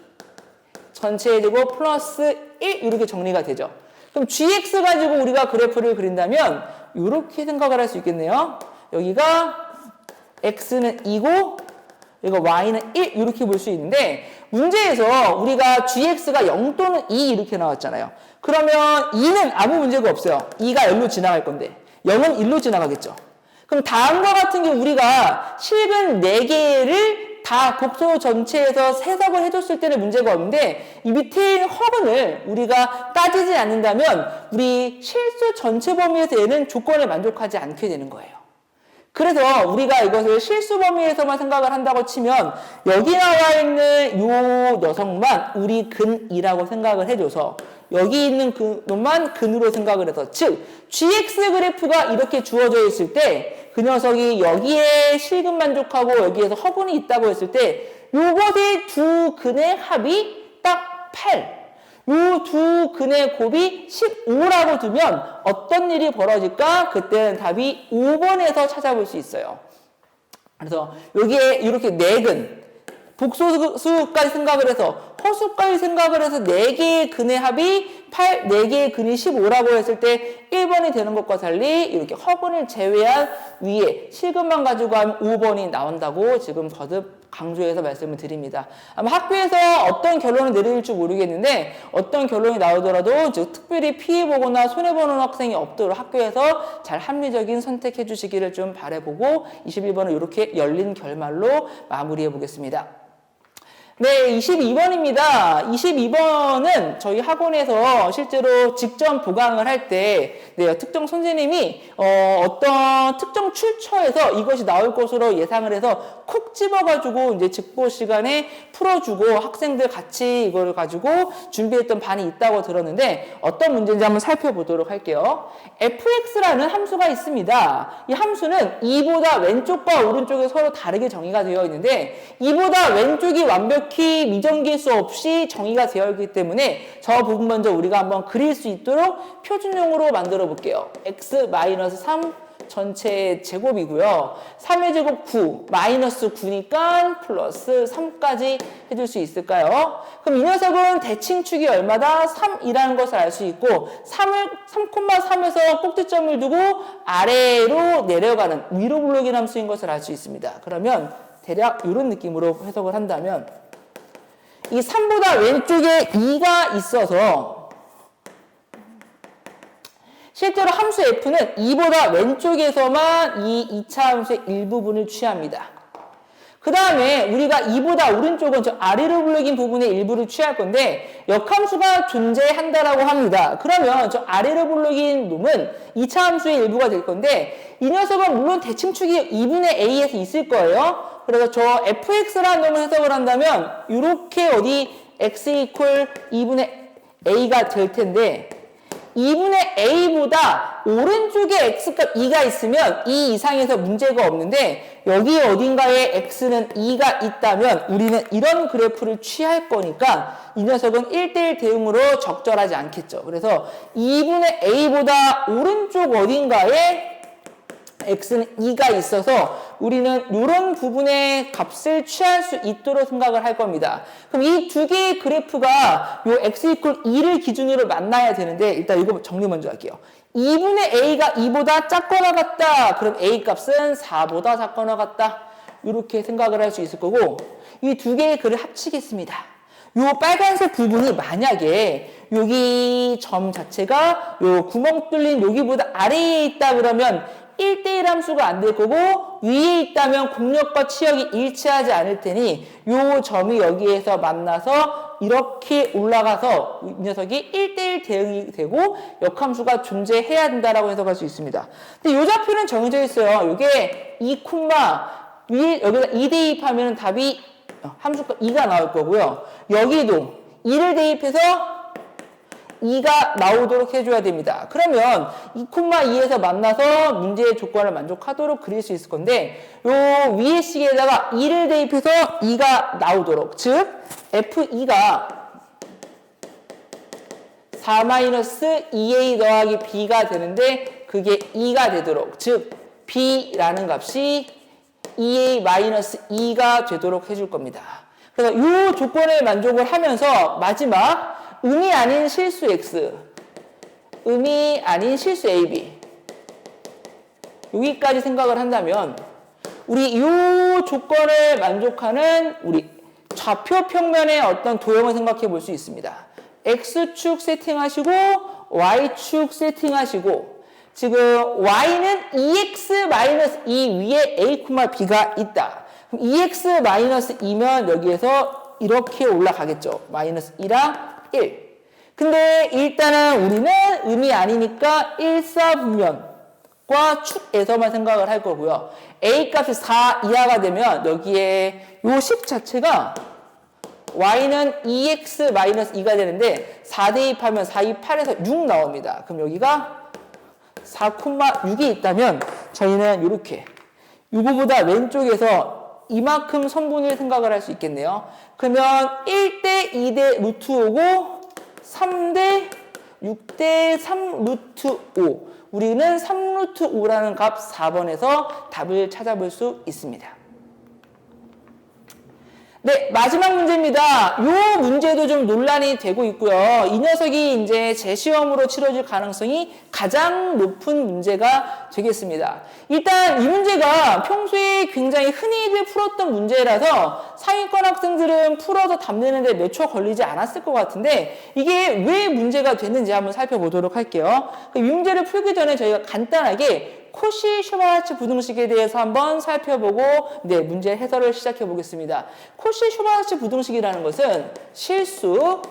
전체의 제곱 플러스 1 이렇게 정리가 되죠. 그럼 gx 가지고 우리가 그래프를 그린다면 이렇게 생각을 할 수 있겠네요. 여기가 x는 2고 이거 y는 1 이렇게 볼 수 있는데 문제에서 우리가 gx가 0 또는 2 이렇게 나왔잖아요. 그러면 2는 아무 문제가 없어요. 2가 0로 지나갈 건데 0은 1로 지나가겠죠. 그럼 다음과 같은 게 우리가 실근 4개를 다 복소 전체에서 해석을 해줬을 때는 문제가 없는데 이 밑에 있는 허근을 우리가 따지지 않는다면 우리 실수 전체 범위에서 얘는 조건에 만족하지 않게 되는 거예요. 그래서 우리가 이것을 실수 범위에서만 생각을 한다고 치면 여기 나와 있는 요 녀석만 우리 근이라고 생각을 해줘서 여기 있는 그 놈만 근으로 생각을 해서 즉 gx 그래프가 이렇게 주어져 있을 때 그 녀석이 여기에 실근 만족하고 여기에서 허근이 있다고 했을 때 요것의 두 근의 합이 딱 8 요 두 근의 곱이 15라고 두면 어떤 일이 벌어질까? 그때는 답이 5번에서 찾아볼 수 있어요. 그래서 여기에 이렇게 4근 복소수까지 생각을 해서 허수까지 생각을 해서 4개의 근의 합이 4개의 근이 15라고 했을 때 1번이 되는 것과 달리 이렇게 허근을 제외한 위에 실근만 가지고 하면 5번이 나온다고 지금 거듭 강조해서 말씀을 드립니다. 아마 학교에서 어떤 결론을 내릴지 모르겠는데 어떤 결론이 나오더라도 즉 특별히 피해보거나 손해보는 학생이 없도록 학교에서 잘 합리적인 선택해 주시기를 좀 바라보고 21번은 이렇게 열린 결말로 마무리해 보겠습니다. 네, 22번입니다. 22번은 저희 학원에서 실제로 직접 보강을 할 때, 네, 특정 선생님이, 어떤 특정 출처에서 이것이 나올 것으로 예상을 해서 콕 집어가지고 이제 직보 시간에 풀어주고 학생들 같이 이걸 가지고 준비했던 반이 있다고 들었는데 어떤 문제인지 한번 살펴보도록 할게요. fx라는 함수가 있습니다. 이 함수는 2보다 왼쪽과 오른쪽에 서로 다르게 정의가 되어 있는데 2보다 왼쪽이 완벽히 미정계수 없이 정의가 되어 있기 때문에 저 부분 먼저 우리가 한번 그릴 수 있도록 표준형으로 만들어 볼게요. x-3 전체 제곱이고요. 3의 제곱 9, 마이너스 9니까 플러스 3까지 해줄 수 있을까요? 그럼 이 녀석은 대칭축이 얼마다? 3이라는 것을 알 수 있고 3,3에서 꼭지점을 두고 아래로 내려가는 위로 블록인 함수인 것을 알 수 있습니다. 그러면 대략 이런 느낌으로 해석을 한다면 이 3보다 왼쪽에 2가 있어서 실제로 함수 f는 2보다 왼쪽에서만 이 2차 함수의 일부분을 취합니다. 그 다음에 우리가 2보다 오른쪽은 저 아래로 블록인 부분의 일부를 취할 건데 역함수가 존재한다라고 합니다. 그러면 저 아래로 블록인 놈은 2차 함수의 일부가 될 건데 이 녀석은 물론 대칭축이 2분의 a에서 있을 거예요. 그래서 저 fx라는 놈을 해석을 한다면 이렇게 어디 x 이퀄 2분의 a가 될 텐데 2분의 a보다 오른쪽에 x값 2가 있으면 2 이상에서 문제가 없는데 여기 어딘가에 x는 2가 있다면 우리는 이런 그래프를 취할 거니까 이 녀석은 1대1 대응으로 적절하지 않겠죠. 그래서 2분의 a보다 오른쪽 어딘가에 x는 2가 있어서 우리는 이런 부분의 값을 취할 수 있도록 생각을 할 겁니다. 그럼 이 두 개의 그래프가 요 x 이퀄 2를 기준으로 만나야 되는데 일단 이거 정리 먼저 할게요. 2분의 a가 2보다 작거나 같다. 그럼 a 값은 4보다 작거나 같다. 이렇게 생각을 할 수 있을 거고 이 두 개의 글을 합치겠습니다. 요 빨간색 부분이 만약에 여기 점 자체가 요 구멍 뚫린 여기보다 아래에 있다 그러면 1대1 함수가 안 될 거고 위에 있다면 공력과 치역이 일치하지 않을 테니 요 점이 여기에서 만나서 이렇게 올라가서 이 녀석이 1대1 대응이 되고 역함수가 존재해야 된다라고 해석할 수 있습니다. 근데 요 좌표는 정해져 있어요. 요게 2, 위에 여기다 2 대입하면 답이 함수가 2가 나올 거고요. 여기도 2를 대입해서 2가 나오도록 해줘야 됩니다. 그러면 2,2에서 만나서 문제의 조건을 만족하도록 그릴 수 있을 건데 요 위에 식에다가 2를 대입해서 2가 나오도록 즉 F2가 4-2a 더하기 b가 되는데 그게 2가 되도록 즉 b라는 값이 2a-2가 되도록 해줄 겁니다. 그래서 이 조건을 만족을 하면서 마지막 음이 아닌 실수 x, 음이 아닌 실수 ab 여기까지 생각을 한다면 우리 이 조건을 만족하는 우리 좌표 평면의 어떤 도형을 생각해 볼 수 있습니다. x축 세팅하시고 y축 세팅하시고 지금 y는 2x-2 위에 a, b가 있다. 그럼 2x-2면 여기에서 이렇게 올라가겠죠. 마이너스 2랑 1. 근데 일단은 우리는 음이 아니니까 일사분면과 축에서만 생각을 할 거고요. a 값이 4 이하가 되면 여기에 요 식 자체가 y는 2x-2가 되는데 4 대입하면 4, 2, 8에서 6 나옵니다. 그럼 여기가 4,6이 있다면 저희는 이렇게 이거보다 왼쪽에서 이만큼 선분을 생각을 할 수 있겠네요. 그러면 1대 2대 루트 5고 3대 6대 3 루트 5 우리는 3 루트 5라는 값 4번에서 답을 찾아볼 수 있습니다. 네, 마지막 문제입니다. 요 문제도 좀 논란이 되고 있고요. 이 녀석이 이제 재시험으로 치러질 가능성이 가장 높은 문제가 되겠습니다. 일단 이 문제가 평소에 굉장히 흔히들 풀었던 문제라서 상위권 학생들은 풀어서 답내는데 몇 초 걸리지 않았을 것 같은데 이게 왜 문제가 됐는지 한번 살펴보도록 할게요. 이 문제를 풀기 전에 저희가 간단하게 코시-슈바르츠 부등식에 대해서 한번 살펴보고 네, 문제 해설을 시작해 보겠습니다. 코시-슈바르츠 부등식이라는 것은 실수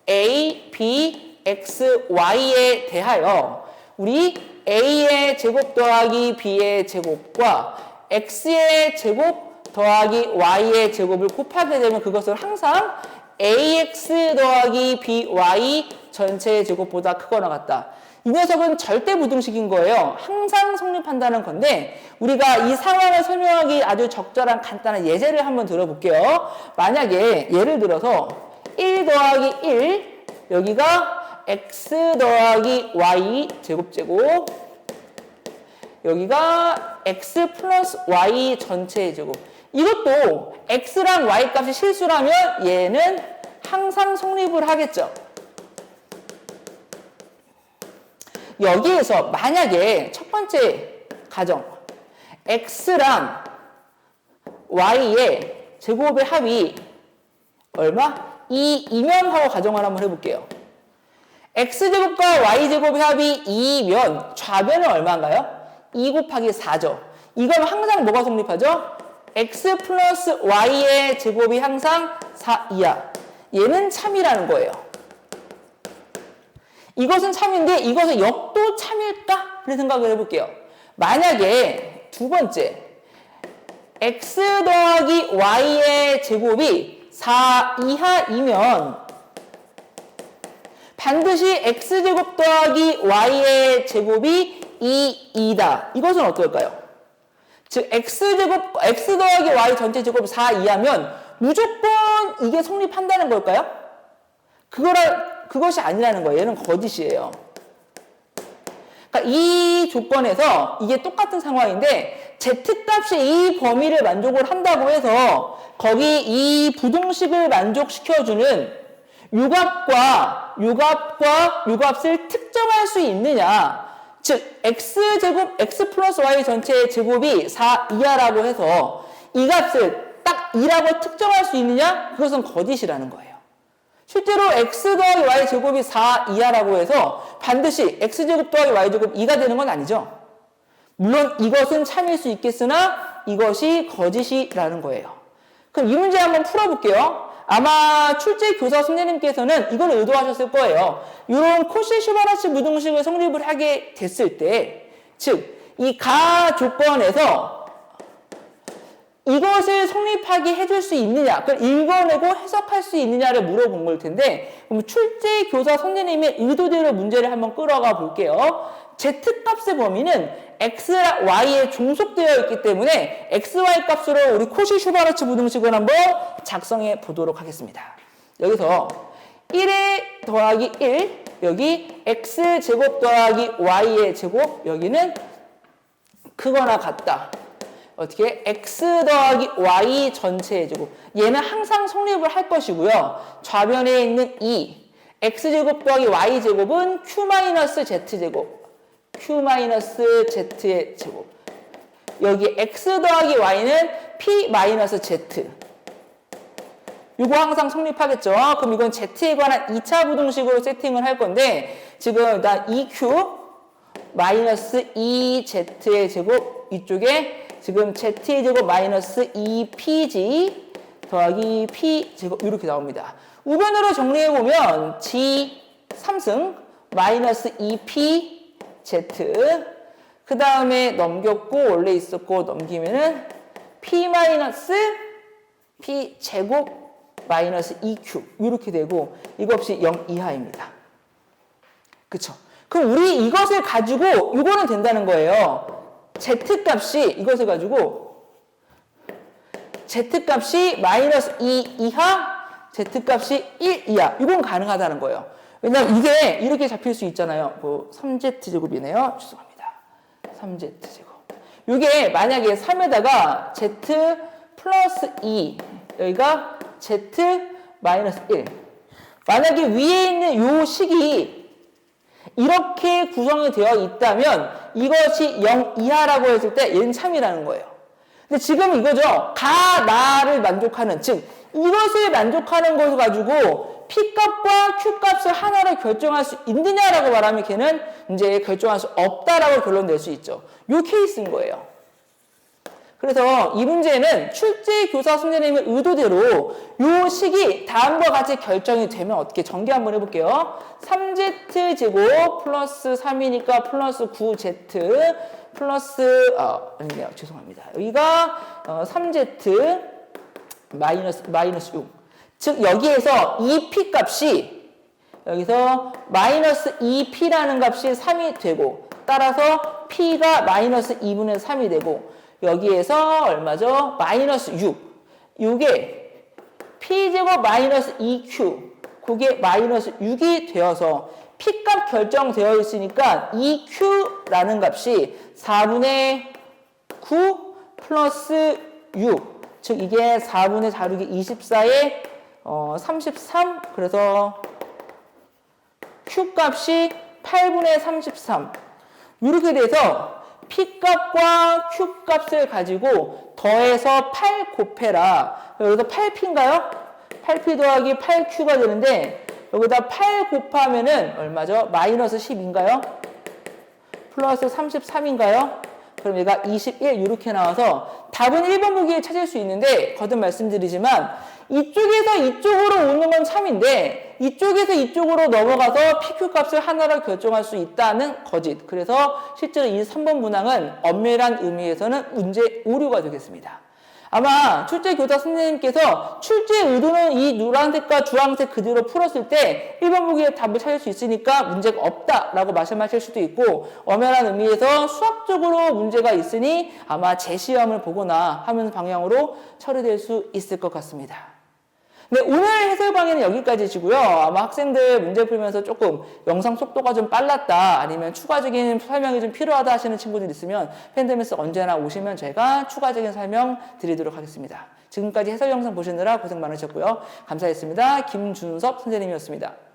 a, b, x, y에 대하여 우리 a의 제곱 더하기 b의 제곱과 x의 제곱 더하기 y의 제곱을 곱하게 되면 그것을 항상 ax 더하기 by 전체의 제곱보다 크거나 같다. 이 녀석은 절대 부등식인 거예요. 항상 성립한다는 건데 우리가 이 상황을 설명하기 아주 적절한 간단한 예제를 한번 들어볼게요. 만약에 예를 들어서 1 더하기 1 여기가 x 더하기 y 제곱 여기가 x 플러스 y 전체의 제곱 이것도 x랑 y 값이 실수라면 얘는 항상 성립을 하겠죠. 여기에서 만약에 첫 번째 가정 x랑 y의 제곱의 합이 얼마? 2면 하고 가정을 한번 해볼게요. x제곱과 y제곱의 합이 2면 좌변은 얼마인가요? 2 곱하기 4죠. 이건 항상 뭐가 성립하죠? x 플러스 y의 제곱이 항상 4 이하. 얘는 참이라는 거예요. 이것은 참인데 이것은 역도 참일까? 를 생각을 해볼게요. 만약에 두 번째 x 더하기 y의 제곱이 4 이하이면 반드시 x제곱 더하기 y의 제곱이 2이다. 이것은 어떨까요? 즉 x 더하기 y 전체 제곱 4 이하면 무조건 이게 성립한다는 걸까요? 그것이 아니라는 거예요. 얘는 거짓이에요. 그러니까 이 조건에서 이게 똑같은 상황인데 z값이 이 범위를 만족을 한다고 해서 거기 이 부등식을 만족시켜주는 유값을 특정할 수 있느냐. 즉 x제곱 x 플러스 y 전체의 제곱이 4 이하라고 해서 이 값을 딱 2라고 특정할 수 있느냐? 그것은 거짓이라는 거예요. 실제로 x 더하기 y 제곱이 4 이하라고 해서 반드시 x제곱 더하기 y제곱 2가 되는 건 아니죠. 물론 이것은 참일 수 있겠으나 이것이 거짓이라는 거예요. 그럼 이 문제 한번 풀어볼게요. 아마 출제 교사 선생님께서는 이걸 의도하셨을 거예요. 이런 코시-슈바르츠 부등식을 성립을 하게 됐을 때, 즉 이 가 조건에서 이것을 성립하게 해줄 수 있느냐, 그걸 읽어내고 해석할 수 있느냐를 물어본 걸 텐데, 그럼 출제 교사 선생님의 의도대로 문제를 한번 끌어가 볼게요. z값의 범위는 x랑 y에 종속되어 있기 때문에 xy 값으로 우리 코시-슈바르츠 부등식을 한번 작성해 보도록 하겠습니다. 여기서 1에 더하기 1, 여기 x제곱 더하기 y의 제곱, 여기는 크거나 같다. 어떻게? x 더하기 y 전체의 제곱. 얘는 항상 성립을 할 것이고요. 좌변에 있는 2, x제곱 더하기 y제곱은 q-z제곱. q-z의 제곱. 여기 x 더하기 y는 p-z. 이거 항상 성립하겠죠. 그럼 이건 z에 관한 2차 부등식으로 세팅을 할 건데 지금 일단 2q 마이너스 2z의 제곱 이쪽에 지금 z의 제곱 마이너스 2pg 더하기 p제곱 이렇게 나옵니다. 우변으로 정리해보면 g 3승 마이너스 2p z 그 다음에 넘겼고 원래 있었고 넘기면은 p 마이너스 p 제곱 마이너스 2q 이렇게 되고 이거 없이 0 이하입니다. 그쵸? 그럼 우리 이것을 가지고 이거는 된다는 거예요. z값이 이것을 가지고 z값이 마이너스 2 이하 z값이 1 이하 이건 가능하다는 거예요. 왜냐면 이게 이렇게 잡힐 수 있잖아요. 뭐 3z제곱이네요. 죄송합니다. 3z제곱. 이게 만약에 3에다가 z 플러스 2 여기가 Z-1. 만약에 위에 있는 요 식이 이렇게 구성이 되어 있다면 이것이 0 이하라고 했을 때 얘는 참이라는 거예요. 근데 지금 이거죠. 가, 나를 만족하는, 즉 이것을 만족하는 것을 가지고 P값과 Q값을 하나로 결정할 수 있느냐라고 말하면 걔는 이제 결정할 수 없다라고 결론 낼 수 있죠. 요 케이스인 거예요. 그래서 이 문제는 출제교사 선생님의 의도대로 요 식이 다음과 같이 결정이 되면 어떻게 전개 한번 해볼게요. 3z제곱 플러스 3이니까 플러스 9z 플러스 아니네요. 죄송합니다. 여기가 3z 마이너스 6. 즉 여기에서 이 p 값이 여기서 마이너스 2p라는 값이 3이 되고 따라서 p가 마이너스 2분의 3이 되고 여기에서 얼마죠? 마이너스 6. 요게 p제곱 마이너스 2q 그게 마이너스 6이 되어서 p값 결정되어 있으니까 2q라는 값이 4분의 9 플러스 6 즉 이게 4분의 4르기 24에 33 그래서 q값이 8분의 33 이렇게 돼서 P값과 Q값을 가지고 더해서 8 곱해라. 여기서 8P인가요? 8P 더하기 8Q가 되는데 여기다 8 곱하면은 얼마죠? 마이너스 10인가요? 플러스 33인가요? 그럼 얘가 21 이렇게 나와서 답은 1번 보기에 찾을 수 있는데 거듭 말씀드리지만 이쪽에서 이쪽으로 오는 건 참인데 이쪽에서 이쪽으로 넘어가서 PQ 값을 하나로 결정할 수 있다는 거짓. 그래서 실제로 이 3번 문항은 엄밀한 의미에서는 문제 오류가 되겠습니다. 아마 출제교사 선생님께서 출제 의도는 이 노란색과 주황색 그대로 풀었을 때 1번 보기에 답을 찾을 수 있으니까 문제가 없다라고 말씀하실 수도 있고 엄연한 의미에서 수학적으로 문제가 있으니 아마 재시험을 보거나 하는 방향으로 처리될 수 있을 것 같습니다. 네, 오늘 해설 강의는 여기까지시고요. 아마 학생들 문제 풀면서 조금 영상 속도가 좀 빨랐다 아니면 추가적인 설명이 좀 필요하다 하시는 친구들 있으면 팬데믹스 언제나 오시면 제가 추가적인 설명 드리도록 하겠습니다. 지금까지 해설 영상 보시느라 고생 많으셨고요. 감사했습니다. 김준섭 선생님이었습니다.